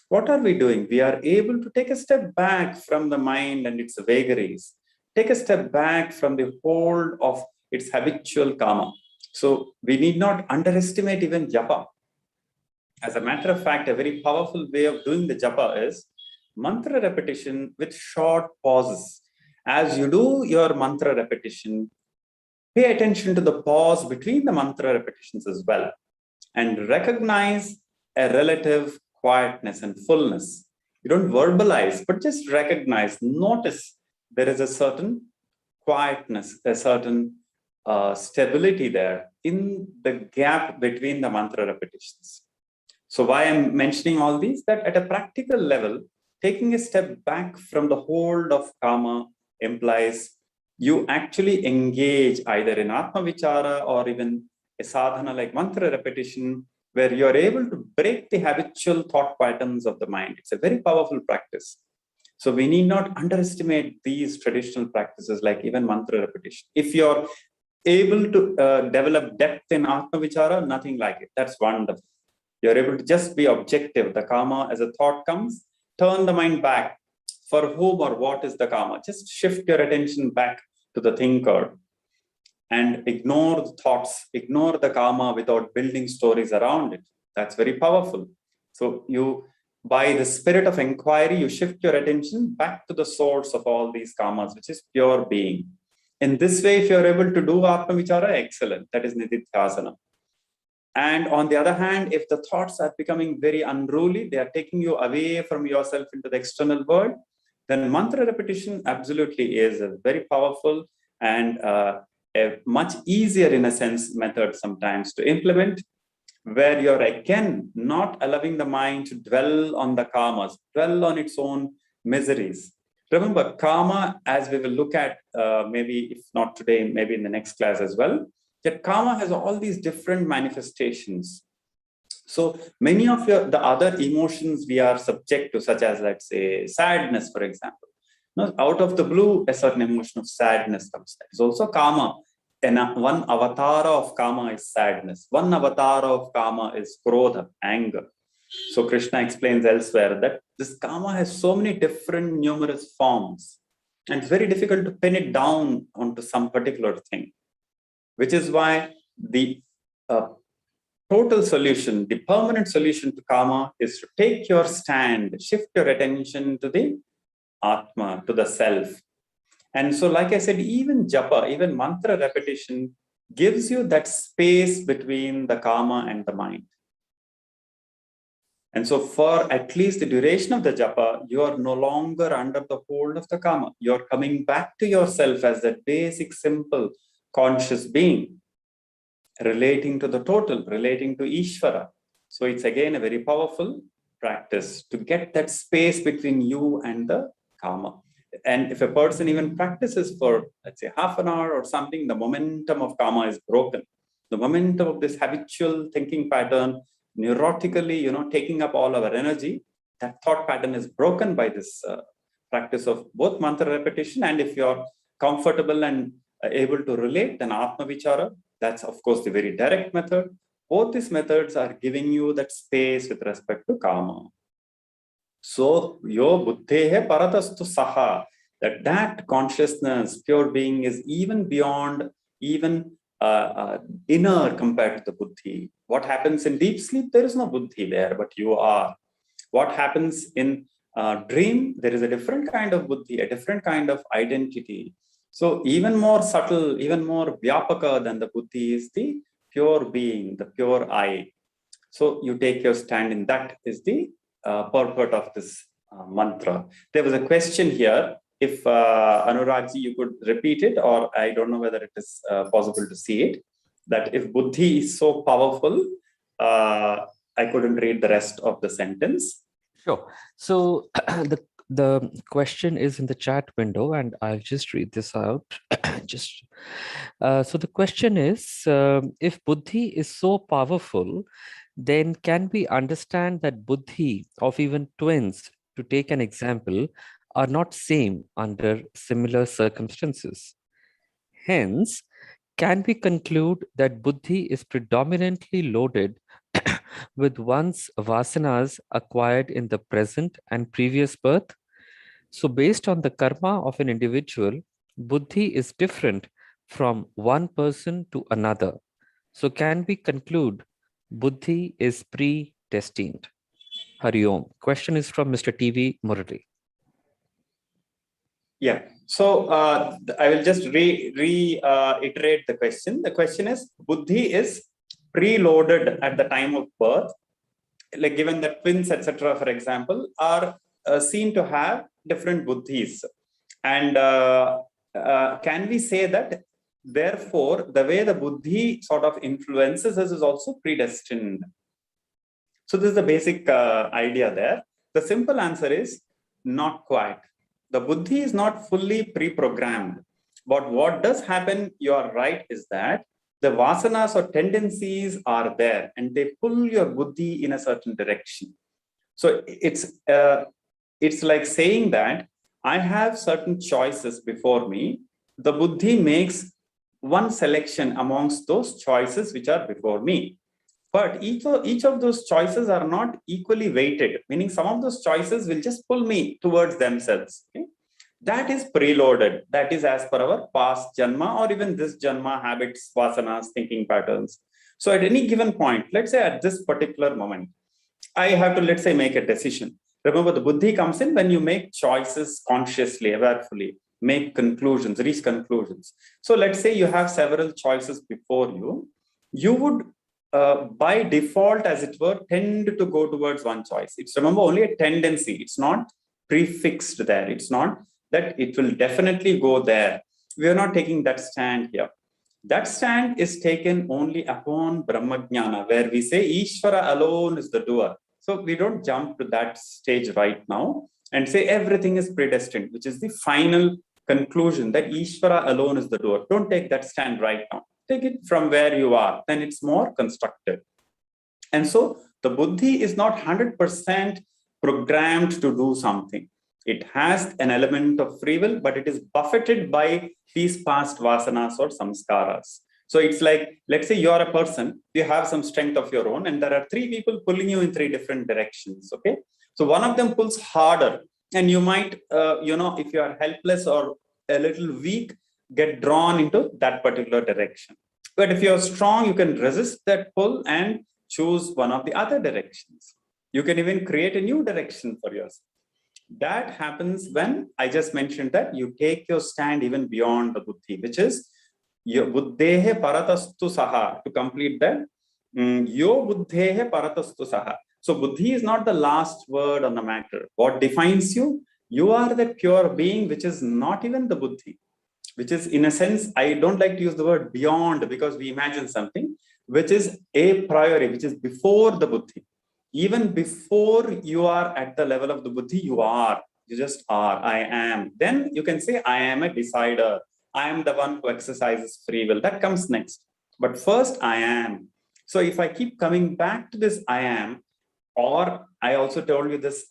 what are we doing? We are able to take a step back from the mind and its vagaries, take a step back from the hold of its habitual karma, So we need not underestimate even japa. As a matter of fact, a very powerful way of doing the japa is mantra repetition with short pauses. As you do your mantra repetition, pay attention to the pause between the mantra repetitions as well, and recognize a relative quietness and fullness. You don't verbalize, but just recognize, notice there is a certain quietness, a certain stability there in the gap between the mantra repetitions. So why I'm mentioning all these, that at a practical level, taking a step back from the hold of karma implies you actually engage either in Atma Vichara or even a sadhana like mantra repetition, where you're able to break the habitual thought patterns of the mind. It's a very powerful practice. So we need not underestimate these traditional practices like even mantra repetition. If you're able to develop depth in Atma Vichara, nothing like it. That's wonderful. You're able to just be objective. The karma as a thought comes, turn the mind back. For whom or what is the karma? Just shift your attention back to the thinker and ignore the thoughts, ignore the karma without building stories around it. That's very powerful. So you, by the spirit of inquiry, you shift your attention back to the source of all these karmas, which is pure being. In this way, if you're able to do Atma Vichara, excellent. That is Nididhyasana. And on the other hand, if the thoughts are becoming very unruly, they are taking you away from yourself into the external world, then mantra repetition absolutely is a very powerful and a much easier, in a sense, method sometimes to implement, where you're again not allowing the mind to dwell on the karmas, dwell on its own miseries. Remember, karma, as we will look at maybe if not today, maybe in the next class as well, that karma has all these different manifestations. So many of the other emotions we are subject to, such as, let's say, sadness, for example. Now, out of the blue, a certain emotion of sadness comes. That is also karma. And one avatar of karma is sadness. One avatar of karma is krodha, anger. So Krishna explains elsewhere that this karma has so many different numerous forms. And it's very difficult to pin it down onto some particular thing. Which is why the total solution, the permanent solution to karma is to take your stand, shift your attention to the Atma, to the self. And so, like I said, even japa, even mantra repetition gives you that space between the karma and the mind. And so for at least the duration of the japa, you are no longer under the hold of the karma. You're coming back to yourself as that basic, simple, conscious being, relating to the total, relating to Ishvara. So it's again a very powerful practice to get that space between you and the karma. And if a person even practices for, let's say, half an hour or something, the momentum of karma is broken. The momentum of this habitual thinking pattern, neurotically, taking up all our energy, that thought pattern is broken by this practice of both mantra repetition. And if you're comfortable and able to relate, then Atma Vichara, that's of course the very direct method. Both these methods are giving you that space with respect to karma. So, yo buddhehe paratastu saha, that consciousness, pure being, is even beyond, even inner compared to the buddhi. What happens in deep sleep, there is no buddhi there, but you are. What happens in dream, there is a different kind of buddhi, a different kind of identity. So even more subtle, even more vyapaka than the buddhi is the pure being, the pure I. So you take your stand in that is the purport of this mantra. There was a question here. If Anuragji, you could repeat it, or I don't know whether it is possible to see it, that if buddhi is so powerful, I couldn't read the rest of the sentence. Sure. So the question is in the chat window, and I'll just read this out. So the question is, if buddhi is so powerful, then can we understand that buddhi of even twins, to take an example, are not same under similar circumstances? Hence, can we conclude that buddhi is predominantly loaded with one's vasanas acquired in the present and previous birth? So based on the karma of an individual, buddhi is different from one person to another. So can we conclude Buddhi is predestined? Hari Om. Question is from Mr. TV Murali. Yeah. So I will just reiterate the question. The question is, Buddhi is preloaded at the time of birth. Like given that twins, etc., for example, are seen to have different buddhis. And can we say that, therefore, the way the buddhi sort of influences us is also predestined? So this is the basic idea there. The simple answer is not quite. The buddhi is not fully pre-programmed. But what does happen, you are right, is that the vasanas or tendencies are there and they pull your buddhi in a certain direction. So it's like saying that I have certain choices before me. The buddhi makes one selection amongst those choices which are before me. But each of those choices are not equally weighted, meaning some of those choices will just pull me towards themselves. Okay? That is preloaded. That is as per our past janma or even this janma habits, vasanas, thinking patterns. So at any given point, let's say at this particular moment, I have to, let's say, make a decision. Remember, the buddhi comes in when you make choices consciously, awarefully, make conclusions, reach conclusions. So let's say you have several choices before you. You would, by default, as it were, tend to go towards one choice. It's, remember, only a tendency. It's not prefixed there. It's not that it will definitely go there. We are not taking that stand here. That stand is taken only upon Brahmajnana, where we say Ishvara alone is the doer. So we don't jump to that stage right now and say everything is predestined, which is the final conclusion that Ishvara alone is the doer. Don't take that stand right now. Take it from where you are, then it's more constructive. And so the buddhi is not 100% programmed to do something. It has an element of free will, but it is buffeted by these past vasanas or samskaras. So it's like, let's say you're a person, you have some strength of your own, and there are three people pulling you in three different directions. Okay. So one of them pulls harder, and you might, if you are helpless or a little weak, get drawn into that particular direction. But if you're strong, you can resist that pull and choose one of the other directions. You can even create a new direction for yourself. That happens when I just mentioned that you take your stand even beyond the buddhi, which is your buddhehe paratastu saha. To complete that, yo buddhehe paratastu saha. So buddhi is not the last word on the matter. What defines you? You are the pure being, which is not even the buddhi, which is, in a sense, I don't like to use the word beyond because we imagine something, which is a priori, which is before the buddhi. Even before you are at the level of the buddhi, you just are, I am. Then you can say, I am a decider. I am the one who exercises free will. That comes next. But first, I am. So if I keep coming back to this, I am, or I also told you this,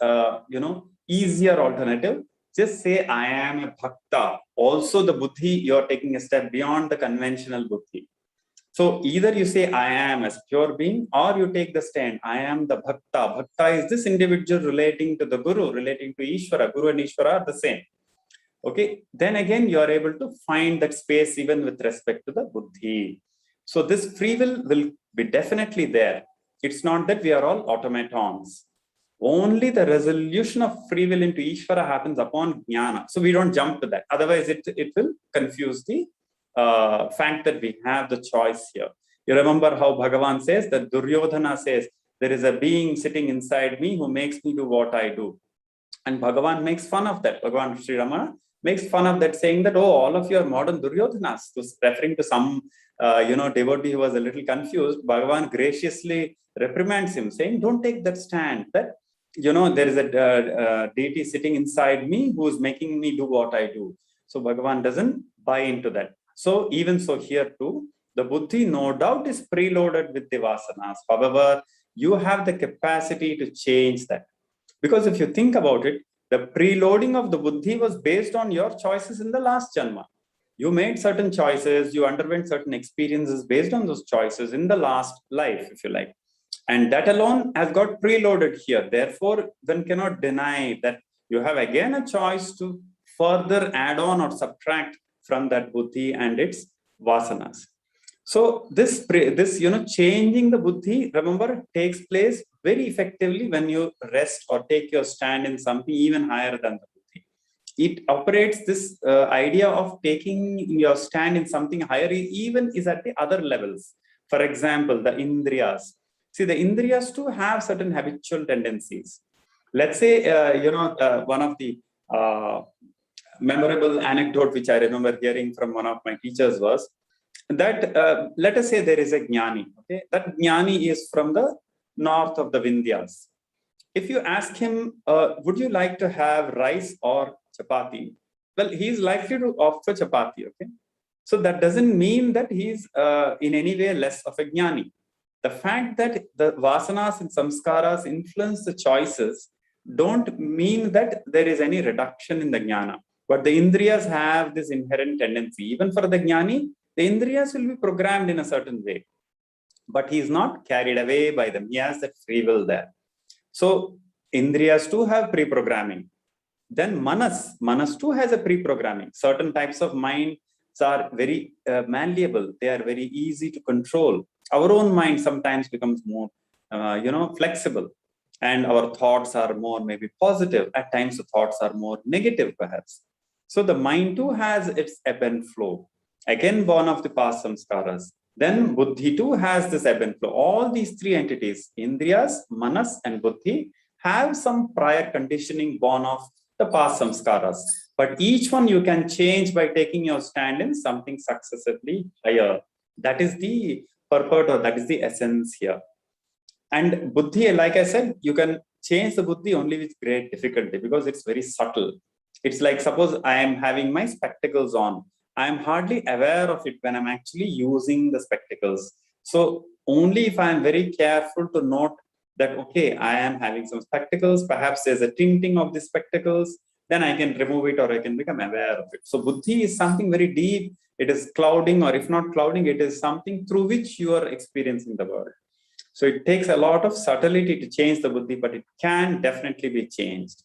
easier alternative, just say, I am a bhakta. Also the buddhi, you're taking a step beyond the conventional buddhi. So either you say, I am as pure being, or you take the stand, I am the bhakta. Bhakta is this individual relating to the guru, relating to Ishvara. Guru and Ishvara are the same. Okay. Then again, you are able to find that space even with respect to the buddhi. So this free will be definitely there. It's not that we are all automatons. Only the resolution of free will into Ishvara happens upon jnana. So we don't jump to that. Otherwise, it will confuse the fact that we have the choice here. You remember how Bhagavan says that Duryodhana says, there is a being sitting inside me who makes me do what I do. And Bhagavan makes fun of that. Bhagavan Sri Ramana makes fun of that, saying that, oh, all of you are modern Duryodhanas. Was referring to some, devotee who was a little confused. Bhagavan graciously reprimands him, saying, don't take that stand that, there is a deity sitting inside me who is making me do what I do. So Bhagavan doesn't buy into that. So even so here too, the buddhi no doubt is preloaded with the vasanas. However, you have the capacity to change that. Because if you think about it, the preloading of the buddhi was based on your choices in the last janma. You made certain choices, you underwent certain experiences based on those choices in the last life, if you like. And that alone has got preloaded here. Therefore, one cannot deny that you have again a choice to further add on or subtract from that buddhi and its vasanas. So this changing the buddhi, remember, takes place very effectively when you rest or take your stand in something even higher than the buddhi. It operates this idea of taking your stand in something higher, even is at the other levels. For example, the indriyas. See, the indriyas too have certain habitual tendencies. Let's say, one of the memorable anecdote which I remember hearing from one of my teachers was that let us say there is a jnani. Okay, that jnani is from the north of the Vindhyas. If you ask him, would you like to have rice or chapati? Well, he's likely to opt for chapati. Okay, so that doesn't mean that he's in any way less of a jnani. The fact that the vasanas and samskaras influence the choices don't mean that there is any reduction in the jnana. But the indriyas have this inherent tendency. Even for the jnani, the indriyas will be programmed in a certain way. But he is not carried away by them. He has that free will there. So indriyas too have pre-programming. Then manas too has a pre-programming. Certain types of minds are very malleable. They are very easy to control. Our own mind sometimes becomes more, flexible, and our thoughts are more maybe positive. At times, the thoughts are more negative, perhaps. So the mind too has its ebb and flow. Again, born of the past samskaras. Then buddhi too has this ebb and flow. All these three entities, indriyas, manas, and buddhi, have some prior conditioning born of the past samskaras. But each one you can change by taking your stand in something successively higher. That is the purport, or that is the essence here. And buddhi, like I said, you can change the buddhi only with great difficulty because it's very subtle. It's like, suppose I am having my spectacles on. I am hardly aware of it when I'm actually using the spectacles. So only if I am very careful to note that, okay, I am having some spectacles, perhaps there's a tinting of the spectacles, then I can remove it or I can become aware of it. So buddhi is something very deep. It is clouding, or if not clouding, it is something through which you are experiencing the world. So it takes a lot of subtlety to change the buddhi, but it can definitely be changed.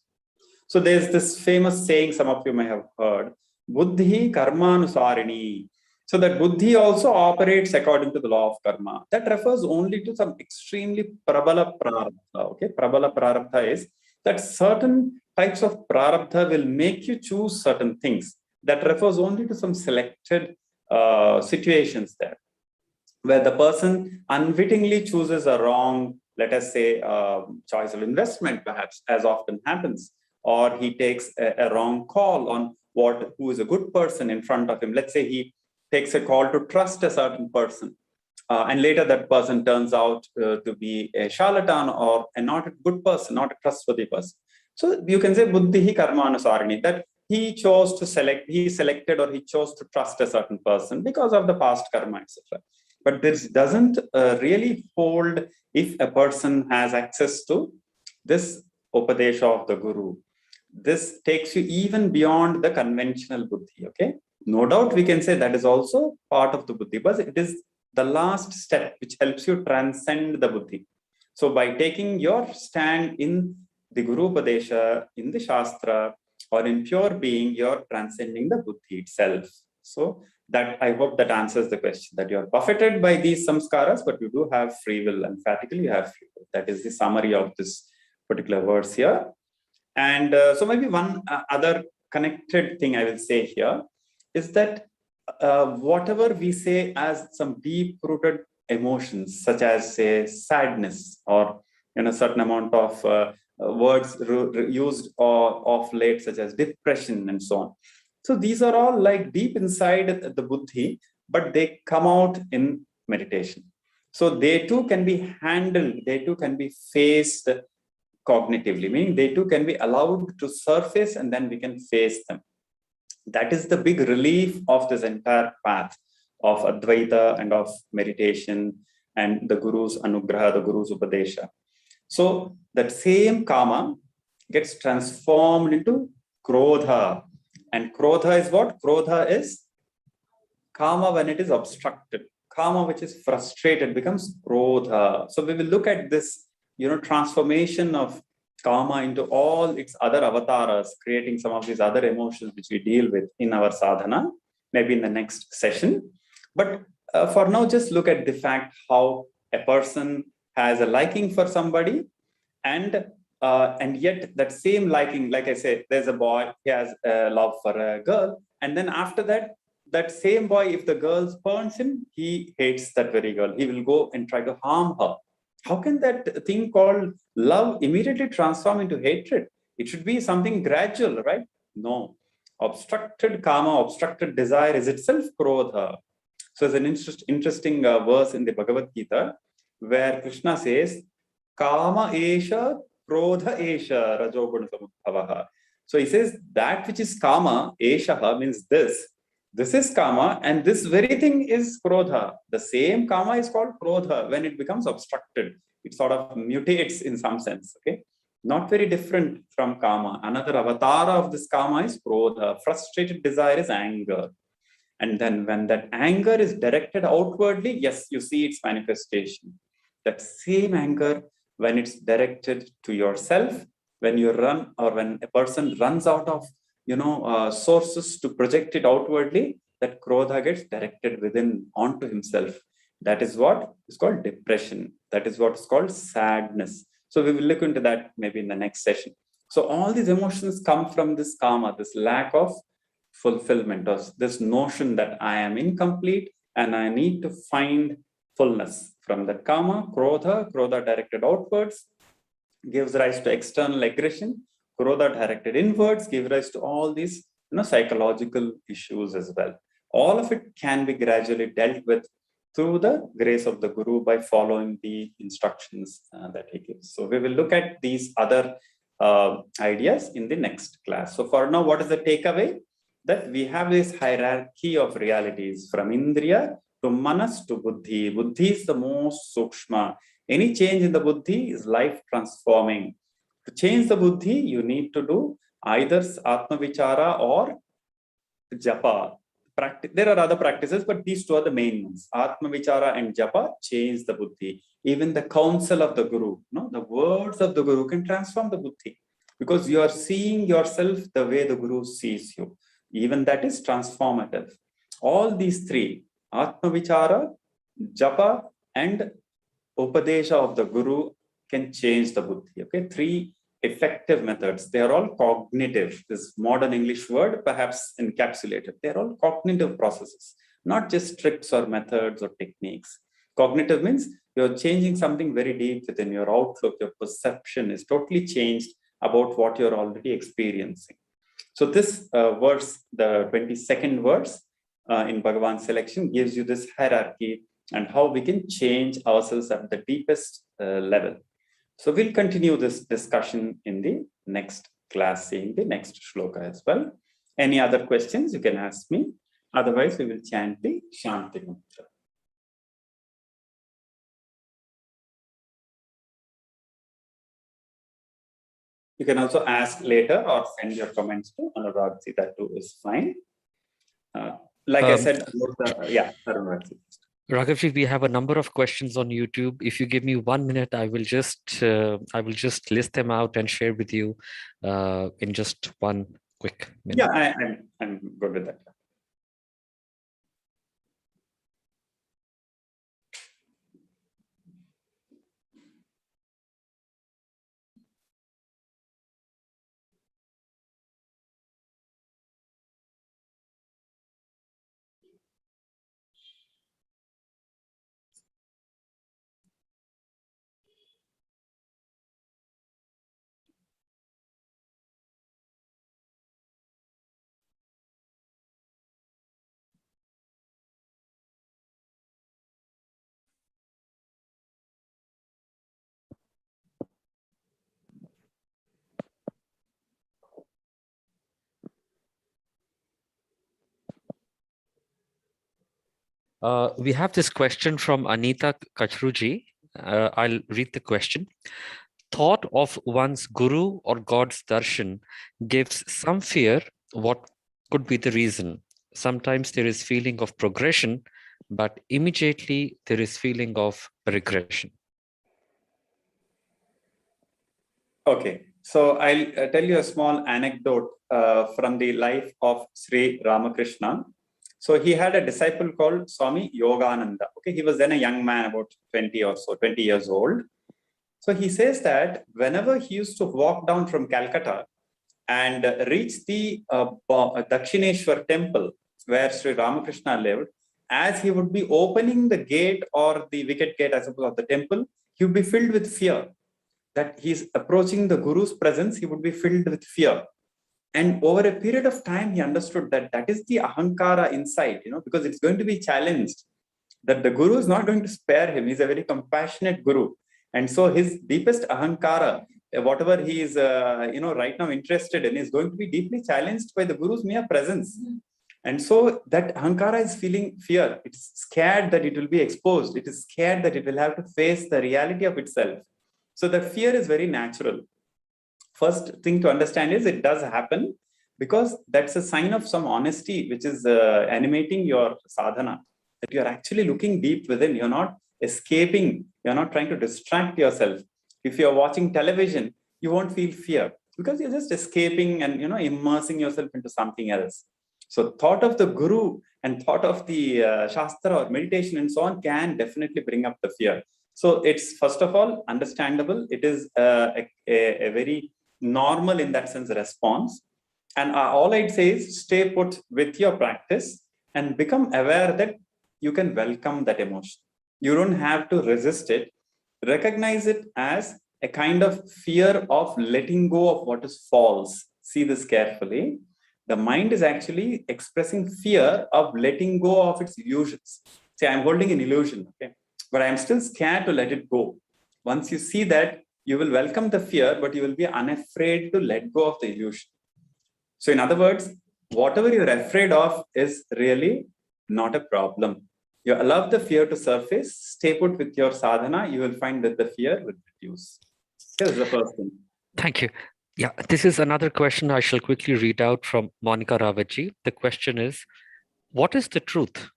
So there's this famous saying some of you may have heard, buddhi karmanusarini. So that buddhi also operates according to the law of karma. That refers only to some extremely prabala prarabdha. Okay, prabala prarabdha is that certain types of prarabdha will make you choose certain things. That refers only to some selected situations there, where the person unwittingly chooses a wrong, let us say, choice of investment, perhaps, as often happens, or he takes a wrong call on who is a good person in front of him. Let's say he takes a call to trust a certain person, and later that person turns out to be a charlatan or not a good person, not a trustworthy person. So you can say buddhi karmanusarini, that he selected or he chose to trust a certain person because of the past karma, etc. But this doesn't really hold if a person has access to this upadesha of the guru. This takes you even beyond the conventional buddhi. Okay, no doubt we can say that is also part of the buddhi, but it is the last step which helps you transcend the buddhi. So by taking your stand in the guru upadesha, in the shastra, or in pure being, you're transcending the buddhi itself. So that, I hope that answers the question, that you're buffeted by these samskaras, but you do have free will. Emphatically, you have free will. That is the summary of this particular verse here. And so maybe one other connected thing I will say here is that whatever we say as some deep-rooted emotions, such as, say, sadness, or certain amount of words used of late, such as depression and so on. So these are all like deep inside the buddhi, but they come out in meditation. So they too can be handled, they too can be faced cognitively, meaning they too can be allowed to surface and then we can face them. That is the big relief of this entire path of Advaita and of meditation and the Guru's Anugraha, the Guru's Upadesha. So that same karma gets transformed into Krodha. And Krodha is what? Krodha is karma when it is obstructed. Karma which is frustrated becomes Krodha. So we will look at this, transformation of karma into all its other avatars, creating some of these other emotions which we deal with in our sadhana, maybe in the next session. But for now, just look at the fact how a person has a liking for somebody, and yet that same liking, like I said, there's a boy, he has a love for a girl, and then after that, that same boy, if the girl spurns him, he hates that very girl. He will go and try to harm her. How can that thing called love immediately transform into hatred? It should be something gradual, right? No. Obstructed karma, obstructed desire is itself krodha. So there's an interesting verse in the Bhagavad Gita where Krishna says, Kama esha, krodha esha, rajoguna samudbhavaha. So he says that which is kama, esha means this. This is kama, and this very thing is krodha. The same kama is called krodha when it becomes obstructed. It sort of mutates in some sense. Okay, not very different from kama. Another avatar of this kama is krodha. Frustrated desire is anger. And then when that anger is directed outwardly, yes, you see its manifestation. That same anger, when it's directed to yourself, when you run, or when a person runs out of sources to project it outwardly, that krodha gets directed within onto himself. That is what is called depression. That is what is called sadness. So we will look into that maybe in the next session. So all these emotions come from this karma, this lack of fulfillment, or this notion that I am incomplete and I need to find fullness from that karma. Krodha directed outwards gives rise to external aggression. Krodha directed inwards gives rise to all these psychological issues as well. All of it can be gradually dealt with through the grace of the Guru by following the instructions that he gives. So we will look at these other ideas in the next class. So for now, what is the takeaway? That we have this hierarchy of realities from Indriya to Manas to Buddhi. Buddhi is the most sukshma. Any change in the Buddhi is life transforming. To change the Buddhi, you need to do either Atma Vichara or Japa. There are other practices, but these two are the main ones. Atma Vichara and Japa change the Buddhi. Even the counsel of the Guru, the words of the Guru can transform the Buddhi, because you are seeing yourself the way the Guru sees you. Even that is transformative. All these three, Atma Vichara, Japa, and Upadesha of the Guru, can change the Buddhi. Okay, three effective methods. They are all cognitive. This modern English word perhaps encapsulated. They are all cognitive processes, not just tricks or methods or techniques. Cognitive means you're changing something very deep within your outlook. Your perception is totally changed about what you're already experiencing. So this verse, the 22nd verse in Bhagavan's selection, gives you this hierarchy and how we can change ourselves at the deepest level. So we'll continue this discussion in the next class, seeing the next shloka as well. Any other questions you can ask me. Otherwise, we will chant the Shanti Mantra. You can also ask later or send your comments to Anurag. That too is fine. Like I said, Raghavji, we have a number of questions on YouTube. If you give me 1 minute, I will just list them out and share with you in just one quick minute. Yeah, I'm good with that. We have this question from Anita Kachruji. I'll read the question. Thought of one's guru or God's darshan gives some fear. What could be the reason? Sometimes there is feeling of progression, but immediately there is feeling of regression. Okay, so I'll tell you a small anecdote from the life of Sri Ramakrishna. So he had a disciple called Swami Yogananda. Okay, he was then a young man, about 20 or so, 20 years old. So he says that whenever he used to walk down from Calcutta and reach the Dakshineshwar temple where Sri Ramakrishna lived, as he would be opening the gate or the wicket gate, I suppose, of the temple, he would be filled with fear. That he's approaching the Guru's presence, he would be filled with fear. And over a period of time, he understood that that is the ahankara inside, because it's going to be challenged, that the Guru is not going to spare him. He's a very compassionate Guru. And so his deepest ahankara, whatever he is, right now interested in, is going to be deeply challenged by the Guru's mere presence. And so that ahankara is feeling fear. It's scared that it will be exposed. It is scared that it will have to face the reality of itself. So the fear is very natural. First thing to understand is it does happen because that's a sign of some honesty which is animating your sadhana, that you're actually looking deep within. You're not escaping. You're not trying to distract yourself. If you're watching television, you won't feel fear because you're just escaping and immersing yourself into something else. So thought of the Guru and thought of the Shastra or meditation and so on can definitely bring up the fear. So it's, first of all, understandable. It is a very normal, in that sense, response. And all I'd say is stay put with your practice and become aware that you can welcome that emotion. You don't have to resist it. Recognize it as a kind of fear of letting go of what is false. See this carefully. The mind is actually expressing fear of letting go of its illusions. Say, I'm holding an illusion, okay, but I'm still scared to let it go. Once you see that, you will welcome the fear, but you will be unafraid to let go of the illusion. So in other words, whatever you're afraid of is really not a problem. You allow the fear to surface, stay put with your sadhana, you will find that the fear will reduce. Here's the first thing. Thank you. Yeah, this is another question I shall quickly read out from Monica Rawatji. The question is, what is the truth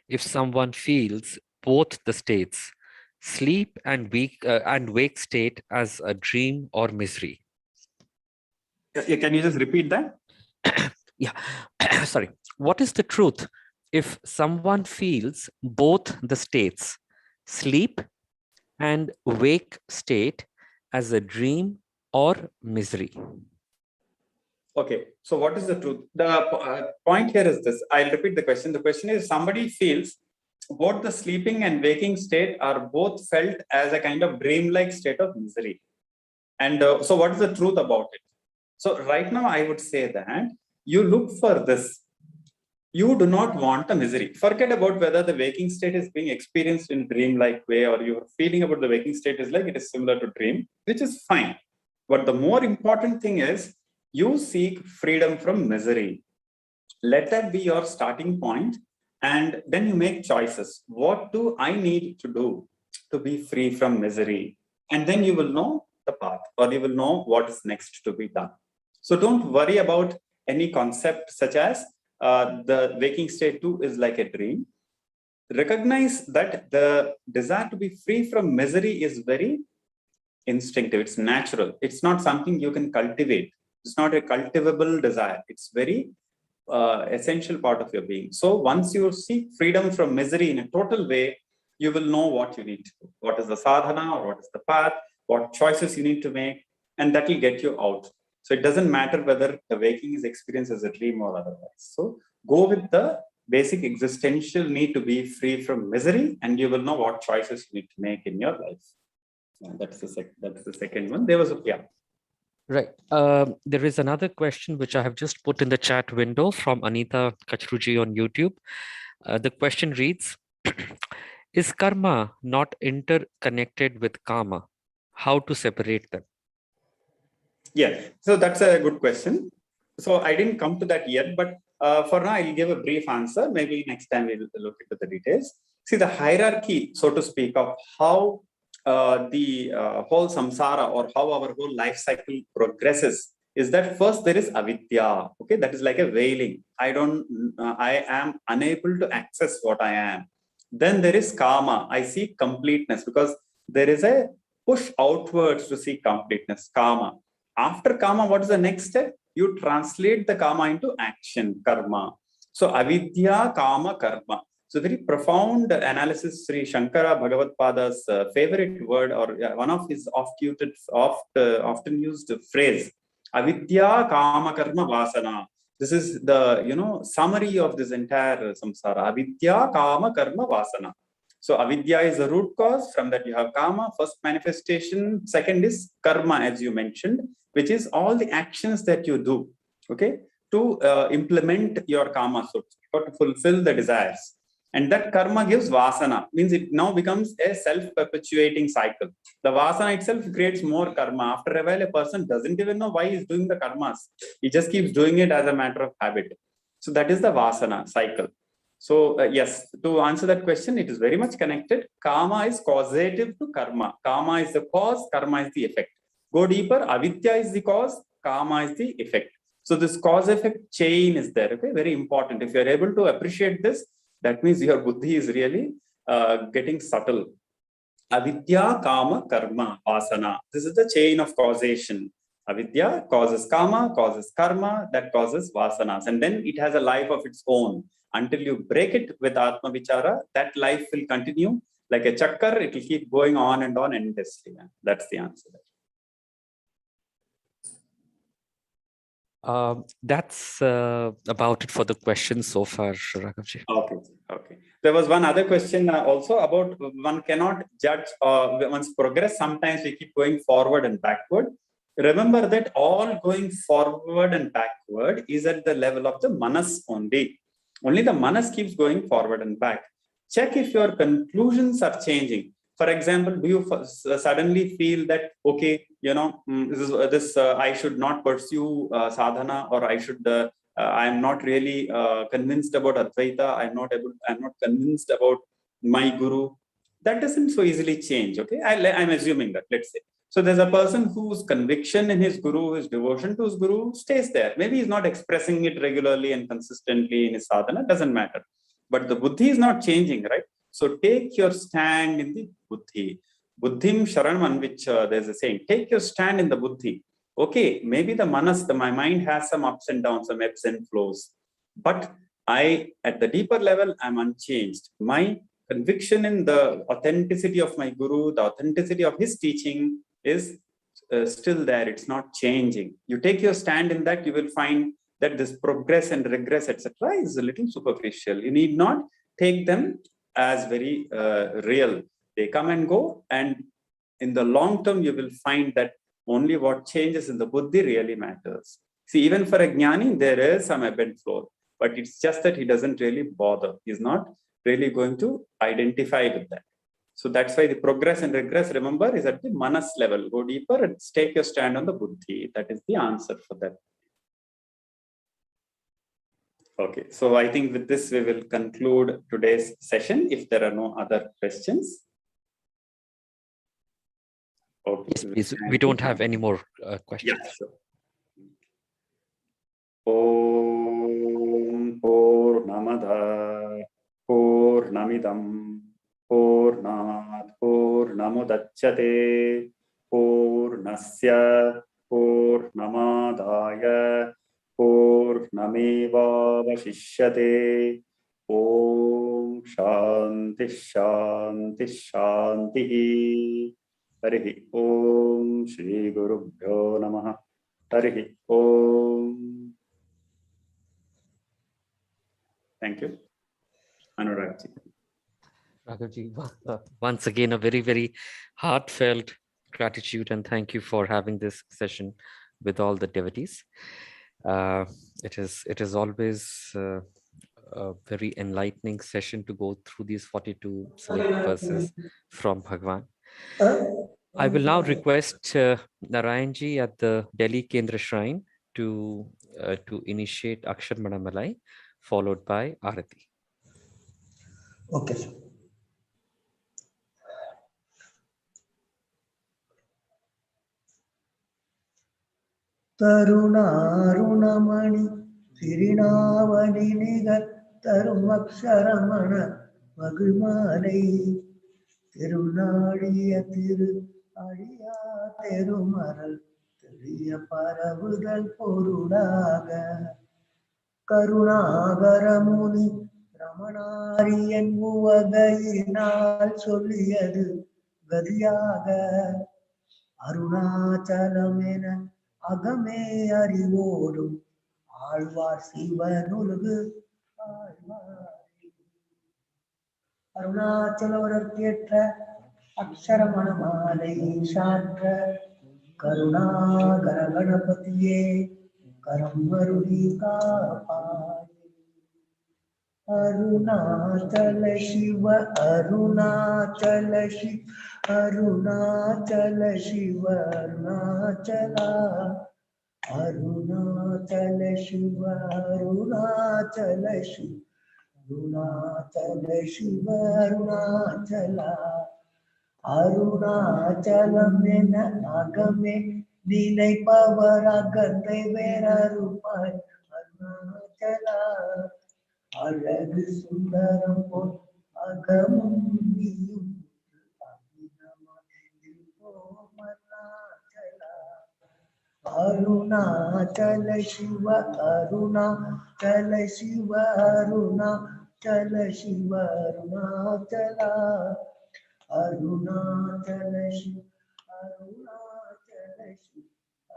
if someone feels both the states, sleep and wake state, as a dream or misery? Can you just repeat that? Yeah, sorry. What is the truth if someone feels both the states, sleep and wake state, as a dream or misery? Okay, so what is the truth? The point here is this. I'll repeat the question. The question is, somebody feels both the sleeping and waking state are both felt as a kind of dreamlike state of misery. And so what is the truth about it? So right now, I would say that you look for this. You do not want a misery. Forget about whether the waking state is being experienced in dream-like way, or your feeling about the waking state is like it is similar to dream, which is fine. But the more important thing is you seek freedom from misery. Let that be your starting point, and then you make choices. What do I need to do to be free from misery? And then you will know the path, or you will know what is next to be done. So don't worry about any concept such as the waking state too is like a dream. Recognize that the desire to be free from misery is very instinctive. It's natural. It's not something you can cultivate. It's not a cultivable desire. It's very essential part of your being. So once you seek freedom from misery in a total way, you will know what you need to do. What is the sadhana, or what is the path, what choices you need to make, and that will get you out. So it doesn't matter whether the waking is experienced as a dream or otherwise. So go with the basic existential need to be free from misery, and you will know what choices you need to make in your life. That's the second one. There was Right. There is another question which I have just put in the chat window from Anita Kachruji on YouTube. The question reads, is karma not interconnected with karma? How to separate them? Yeah, so that's a good question. So I didn't come to that yet, but for now, I'll give a brief answer. Maybe next time we'll look into the details. See, the hierarchy, so to speak, of how the whole samsara, or how our whole life cycle progresses, is that first there is avidya. Okay, that is like a veiling. I am unable to access what I am. Then there is kama. I seek completeness because there is a push outwards to seek completeness, kama. After karma, what is the next step? You translate the karma into action, karma. So avidya, kama, karma. So very profound analysis. Sri Shankara Bhagavad Pada's favorite word, or one of his often used phrase, avidya, kama, karma, vasana. This is the summary of this entire samsara. Avidya, kama, karma, vasana. So avidya is the root cause. From that you have kama, first manifestation. Second is karma, as you mentioned, which is all the actions that you do, okay, to implement your kama, so to fulfill the desires. And that karma gives vasana, means it now becomes a self-perpetuating cycle. The vasana itself creates more karma. After a while, a person doesn't even know why he's doing the karmas. He just keeps doing it as a matter of habit. So that is the vasana cycle. So yes, to answer that question, it is very much connected. Kama is causative to karma. Kama is the cause, karma is the effect. Go deeper, avidya is the cause, kama is the effect. So this cause-effect chain is there, okay? Very important. If you're able to appreciate this, that means your buddhi is really getting subtle. Avidya, kama, karma, vasana. This is the chain of causation. Avidya causes kama, causes karma, that causes vasanas. And then it has a life of its own. Until you break it with Atma Vichara, that life will continue like a chakkar. It will keep going on and on endlessly. That's the answer. That's about it for the questions so far, Raghavji. Okay. There was one other question also about one cannot judge one's progress. Sometimes we keep going forward and backward. Remember that all going forward and backward is at the level of the manas only. Only the manas keeps going forward and back. Check if your conclusions are changing. For example, do you suddenly feel that, okay, I should not pursue sadhana, or I am not really convinced about Advaita. I'm not convinced about my guru. That doesn't so easily change. Okay, I'm assuming that. Let's say. So there's a person whose conviction in his guru, his devotion to his guru stays there. Maybe he's not expressing it regularly and consistently in his sadhana. Doesn't matter. But the buddhi is not changing, right? So take your stand in the buddhi. Buddhim sharanam, which there's a saying, take your stand in the buddhi. Okay, maybe the manas, my mind has some ups and downs, some ebbs and flows. But at the deeper level, I'm unchanged. My conviction in the authenticity of my guru, the authenticity of his teaching is still there. It's not changing. You take your stand in that, you will find that this progress and regress, etc., is a little superficial. You need not take them as very real. They come and go, and in the long term, you will find that only what changes in the buddhi really matters. See, even for a jnani, there is some ebb and flow, but it's just that he doesn't really bother. He's not really going to identify with that. So that's why the progress and regress, remember, is at the manas level. Go deeper and take your stand on the buddhi. That is the answer for that. Okay, so I think with this, we will conclude today's session if there are no other questions. Okay. Yes, please. We don't have any more questions. Yeah, sure. Om Purnamada Purnamidam Purnat Purnamudachyate Purnasya Purnamadaya Purnameva Vashishyate. Om Shanti Shanti Shanti. Harihi Om Shri Gurubhyo Namaha. Harihi Om. Thank you. Anuragji. Raghavji, once again, a very, very heartfelt gratitude and thank you for having this session with all the devotees. It is always a very enlightening session to go through these 42 verses from Bhagwan. I will now request Narayanji at the Delhi Kendra Shrine to initiate Akshar Manamalai, followed by Arati. Okay, sir. Tarunarunamani Sirinavani Nigattarum Aksharamana Magrimalai Tirunadiya Tiru Adiya Terumaral Teriya Paravudal Porulaga கருணாகரமுனி ரமணாரியன் உவகையினால் சொல்லியது கதியாக அருணாச்சலம் என அகமே அறிவோடும் ஆழ்வார் சிவனுலகு ஆழ்வார். அருணாச்சலவரற்கேற்ற அக்ஷரமணமாலை சாற்ற கருணாகர கணபதியே கரம் அருளி காப்பாய். அருணாச்சல சிவ அருணாச்சல சிவ அருணாச்சல சிவ அருணாச்சலா அருணாச்சல சிவ அருணாச்சல சிவ அருணாச்சல சிவ அருணாச்சலா அருணாச்சலம் என அகமே நினைப்பவர் அகந்தை வேறறுப்பாய். அருணாச்சலா அழகு சுந்தரம் போல் அகமும் நீயும் அருணாச்சல சிவ அருணாச்சல சிவ அருணாச்சல சிவ அருணாச்சலா அருணாச்சல சிவ அருணாச்சல சிவ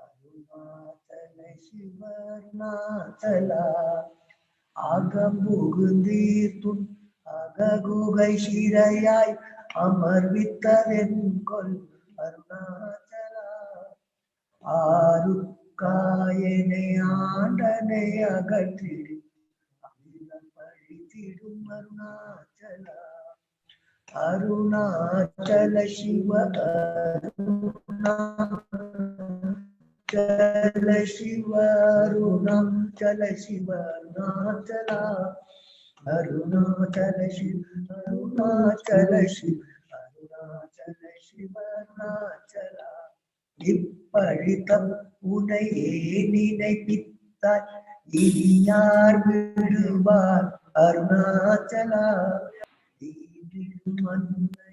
அருணாச்சல சிவ அருணாச்சலா அகம்புகுந்தீர்த்தும் அககுகை சிறையாய் அமர்வித்ததென் கொல். அருணாச்சலா ஆருக்காயனை ஆண்டனை அகற்றிடு அகிலம் பழித்திடும். அருணாச்சலா அருணாச்சல சிவ அருணாச்சல சிவ அருணாச்சல சிவ அருணாச்சலா அருணாச்சல சிவ அருணாச்சல சிவ அருணாச்சல சிவ அருணாச்சலா இப்பழித்தம் உனையே நினைப்பித்தாய் இனி யார் விடுவார். அருணாச்சலா மண்ணை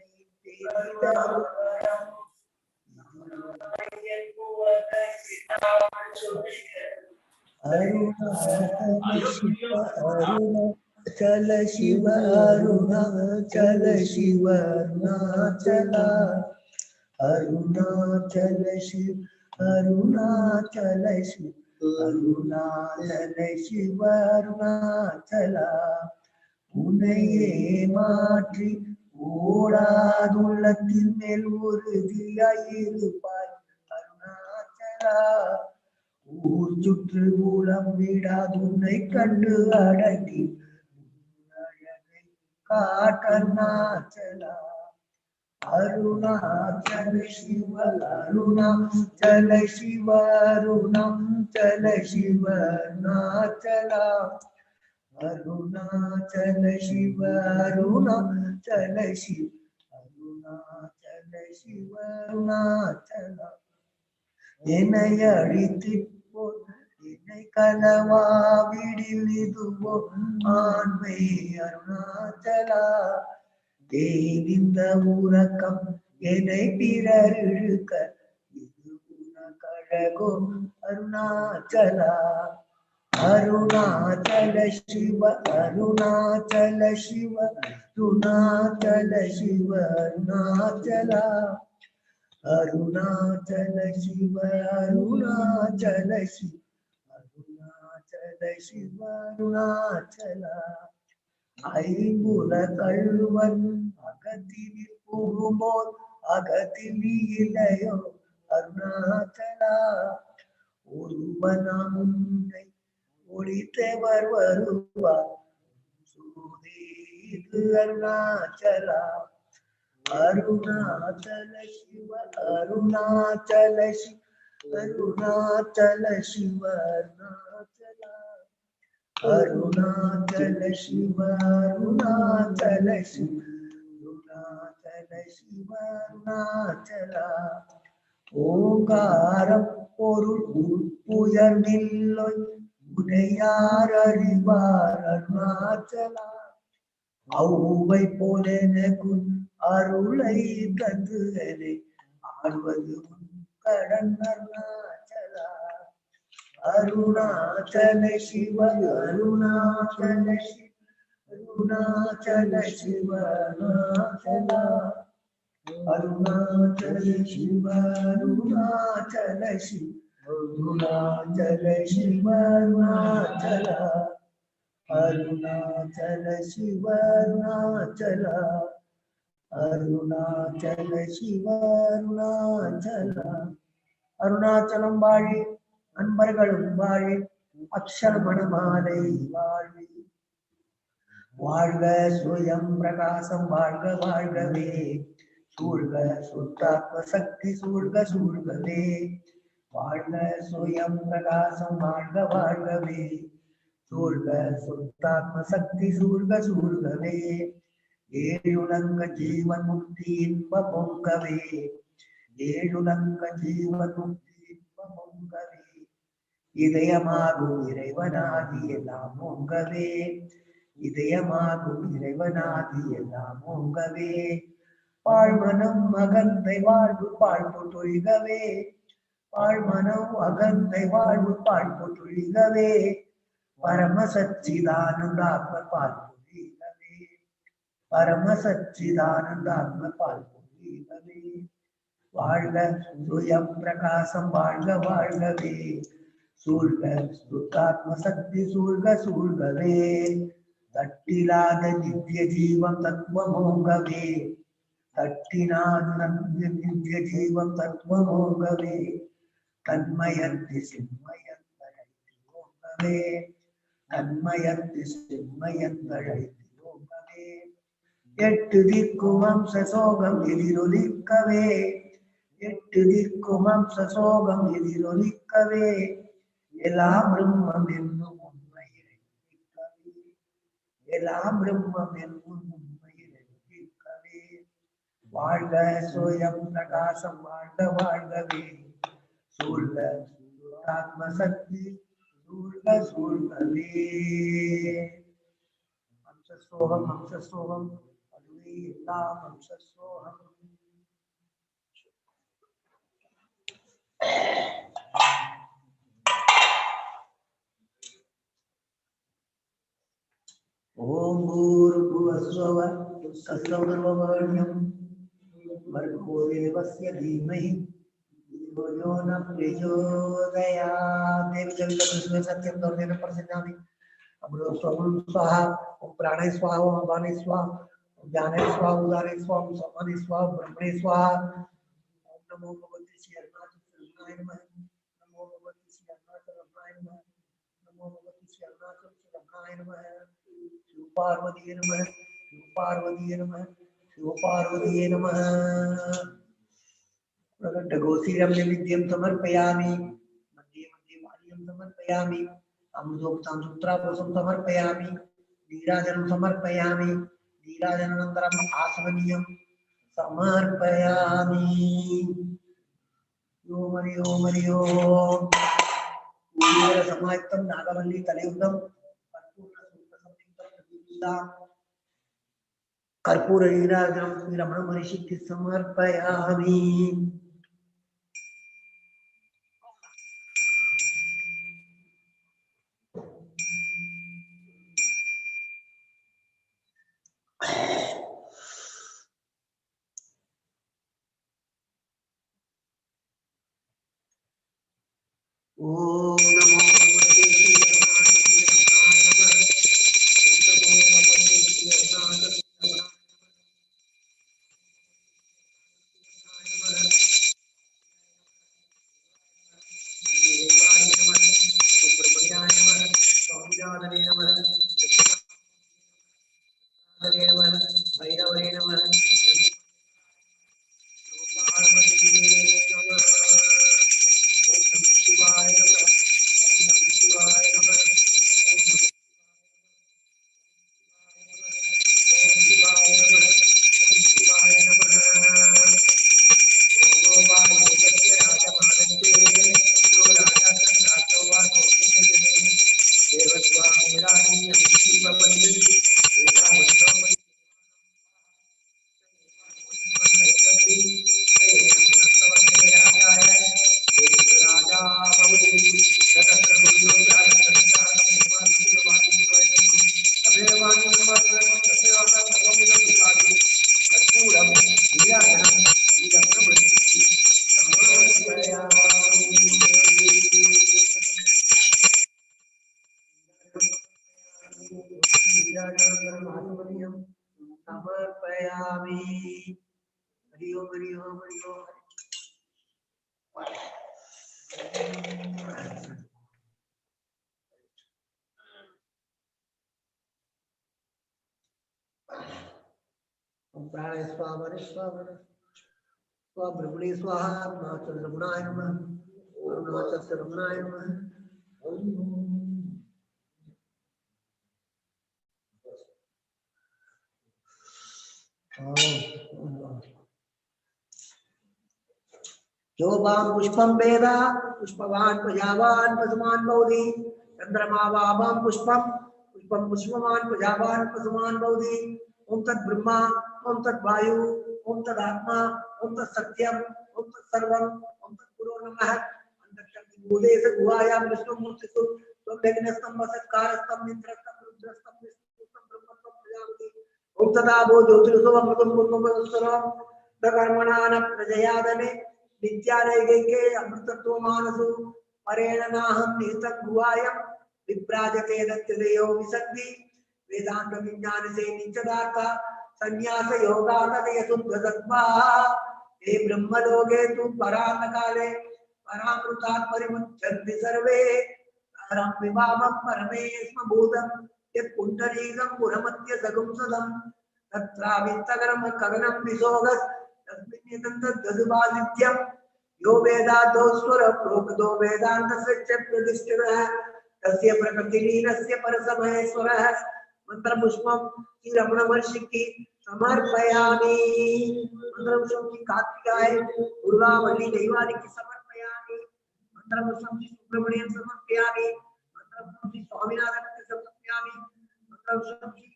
அருணாச்சல சிவ அருணாச்சல சிவ அருணாச்சலா அருணாச்சல சிவ அருணாச்சல சிவ அருணாச்சல சிவ அருணாச்சலா உன்னையே மாற்றி ஓடாதுள்ளத்தின் மேல் உறுதியாயிருப்பாய். அருணாச்சலா ஊர் சுற்று ஊலம் விடாதுன்னை கண்டு அடங்கி அழகை காட்டருணாச்சலா அருணாச்சல சிவ அருணாச்சல சிவ அருணாச்சல சிவ அருணாச்சலா அருணாச்சல சிவ அருணாச்சல சிவ அருணாச்சல சிவ அருணாச்சலா என்னை அழித்து போல் என்னை கலவாவிடில் இதுவோ ஆண்மை. அருணாச்சலா தேனிந்த உறக்கம் என்னை பிறர் இழுக்க இது உனக்கழகோ. அருணாச்சலா அருணாச்சல சிவ அருணாச்சல சிவ அருணாச்சல சிவ அருணாச்சலா அருணாச்சல சிவ அருணாச்சல சிவ அருணாச்சல சிவ அருணாச்சலா ஐம்புல கழுவன் அகத்தினில் புகும்போல் அகத்தில் நீ இல்லையோ. அருணாச்சலா ஒருவனாம் உன்னை ஒளித்தவர் வருவார் சூதேது. அருணாச்சலா அருணாச்சல சிவ அருணாச்சல சிவ அருணாச்சல சிவ அருணாச்சலா அருணாச்சல சிவ அருணாச்சல சிவ அருணாச்சல சிவ அருணாச்சலா ஓங்காரம் பொருள் உட்புயர்நில்லொய் உடையார் அறிவார். அருணாச்சலா அவ்வை போலெனக்கு அருளை தந்து என்னை ஆழ்வது கடன். அருணாச்சலா अरुणाचल शिव अरुणाचल शिव अरुणाचल शिव अरुणाचल अरुणाचल शिव अरुणाचल शिव अरुणाचल शिव अरुणाचल अरुणाचल शिव अरुणाचल अरुणाचल शिव अरुणाचल அருணாச்சலம் வாழி அன்பர்களும் வாழி அக்ஷர மணமாலை வாழி வாழ்க சுயம் பிரகாசம் வாழ்க வாழ்கவே சூழ்க சுத்தாத்ம சக்தி சூழ்க சூழ்கவே வாழ்க சுயம் பிரகாசம் வாழ்க வாழ்கவே சூழ்க சுத்தாத்ம சக்தி சூழ்க சூழ்கவே ஏழுலங்க ஜீவன் முக்தி இன்ப பொங்கவே ஏழுலங்க ஜீவன் முக்தி இன்ப பொங்கவே இதயமாகும் இறைவனாதி எல்லாம் பொங்கவே இதயமாகும் இறைவனாதி எல்லாம் பொங்கவே பாழ்மனம் அகந்தை வாழ்வு பாழ்பு தொழிகவே பாழ்மனம் அகந்தை வாழ்வு பாழ்பு தொழிகவே பரம சச்சிதானந்தாத்ம பால்பொழிகவே பரம சச்சிதானந்தாத்ம பால்பொழிகவே வாழ்க சுயம் பிரகாசம் வாழ்க வாழ்கவே சூழ்க சுத்தாத்ம சக்தி சூழ்க சூழ்கவே தட்டிலாத நித்திய ஜீவம் தத்துவமோங்கவே தட்டினாத நித்திய ஜீவம் தத்துவமோங்கவே தன்மயத்தி சின்மயந்தழைத்தி ஓங்கவே தன்மயத்தி சின்மயந்தழைத்தி ஓங்கவே எட்டு திக்கும் அம்ச சோகம் எதிரொலிக்கவே எட்டு திக்கும் அம்ச சோகம் எதிரொலிக்கவே எல்லாம் பிரம்மம் என்னும் உண்மையை எல்லாம் பிரம்மம் என்னும் உண்மையை வாழ்க சுயம் பிரகாசம் வாழ்க வாழ்கவே சூழ்க ஆத்ம சக்தி சூழ்க சூழ்கவே அம்சசோகம் அதுவே எல்லாம் அம்சசோகம் ஓம் பூர்புவஸ்வः தத்சவிதுர்வரெண்யம் भर्गो देवस्य धीमहि धियो यो न प्रचोदयात् देवी जगदीश्वर सत्यं दौर्जेन प्रसन्नामि अमृत स्वं स्वाहा ओम प्राणे स्वाहा ओम अपाने स्वाहा ओम ज्ञाने स्वाहा उदारे स्वाहा ओम समाने स्वाहा ब्रह्मणे स्वाहा ओम नमो भगवते श्री अरुणाचल नमः नमो भगवते श्री अरुणाचल नमः नमो भगवते श्री अरुणाचल नमः शिव पार्वती नमः शिव पार्वती नमः शिव पार्वती नमः प्रकट गोसीरम निवेद्यं समर्पयामि मध्ये मध्ये वाल्यं समर्पयामि अमृतोक्तं सूत्रापोषं समर्पयामि नीराजनं समर्पयामि नीराजनानन्तरम् आसमनीयं समर्पयामि ओम हरि ओम हरि ओम पूर्णेर समायुक्तं नागवल्ली तलयुक्तं कर्पूर सूत्रसंयुक्तं कर्पूर नीराजनं श्री रमण महर्षिके समर्पयामि ओम नमो भगवते श्री समर्पयामि। हरि ओम हरि ओम हरि ओम। प्राणे स्वाहा स्वाहा ब्रह्मणे स्वाहा। अरुणाचल रमणाय नमः। अरुणाचल रमणाय नमः। जो वाम पुष्पम वेदा पुष्पवान प्रजावान पशुमान बहुधी। चंद्रमा वाम पुष्पम पुष्पम पुष्पवान प्रजावान पशुमान बहुधी। ओम तत् ब्रह्मा ओम तत् वायु ओम तत् आत्मा ओम तत् सत्यम ओम तत् सर्वम ओम तत् गुरो नमः। अंतःशक्ति भूदेश गुहायां विष्णुमूर्तिषु स्वयज्ञस्तम वसत्कारस्तम मित्रस्तम रुद्रस्तम विष्णुस्तम ब्रह्मस्तम प्रजापति। ओम तदा भो ज्योतिषो अमृतम पूर्णमस्वरम कर्मणान प्रजयादने नित्यानैके अमृतत्व मानसो परेण नाहं निहितं गुहायं विभ्राजते दत्तदेयो विसक्ति वेदांत विज्ञान से नित्यदाता संन्यास योगात यतुद्वदत्वा हे ब्रह्मलोके तु परान्न काले परामृतात् परिमुच्यन्ति सर्वे परं विभावं परमे स्म भूतं यत् पुण्डरीकं पुरमत्य सगुंसदं तत्रावित्तकरं कगनं विसोगस् तस्मिन्निदन्तद्वदुपादित्यं यो वेदादो स्वर प्रोक्तो वेदान्तस्य प्रतिष्ठितः तस्य प्रकृतिलीनस्य परसमहेश्वरः मंत्रपुष्पं श्री रमण महर्षि की समर्पयामि। मंत्रपुष्पं श्री कार्तिकाय दुर्गावल्ली दैवानी की समर्पयामि। मंत्रपुष्पं श्री सुब्रह्मण्यं समर्पयामि। मंत्रपुष्पं श्री स्वामीनाथन की समर्पयामि। मंत्रपुष्पं श्री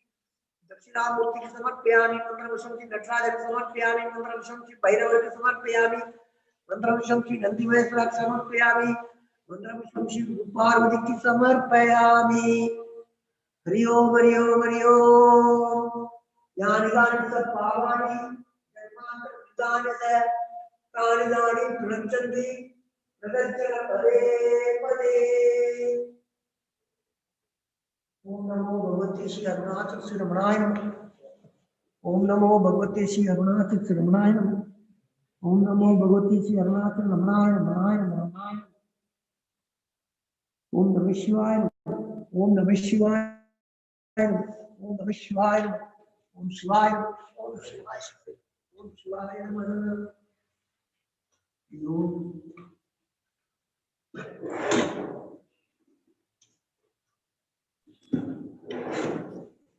दक्षिणामूर्ति की समर्पयामि। मंत्रपुष्पं श्री नटराज की समर्पयामि। मंत्रपुष्पं श्री भैरव की समर्पयामि। मंत्रपुष्पं श्री नंदी महेश्वर की समर्पयामि। मंत्रपुष्पं श्री पार्वती की समर्पयामि। हरि ओम हरि ओम हरि ओम। यानि कानि च पावानि जन्मान्तरकृतानि च तानि तानि प्रणश्यन्ति प्रदर्शन पदे पदे। ओम नमो भगवते श्री अरुणाचल श्री रमणाय नमः। ओम नमो भगवते श्री अरुणाचल श्री रमणाय नमः। ओम नमो भगवते श्री अरुणाचल रमणाय रमणाय रमणाय। ओम नमः शिवाय। ओम नमः शिवाय। ओम नमः शिवाय। ओम शिवाय। ओम शिवाय। ओम शिवाय नमः।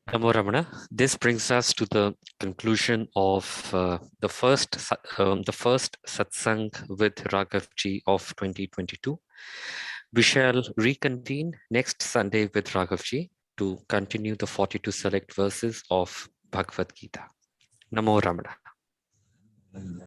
Namo Ramana. This brings us to the conclusion of the first Satsang with Raghav ji of 2022. We shall reconvene next Sunday with Raghav ji to continue the 42 select verses of Bhagavad Gita. Namo Ramana.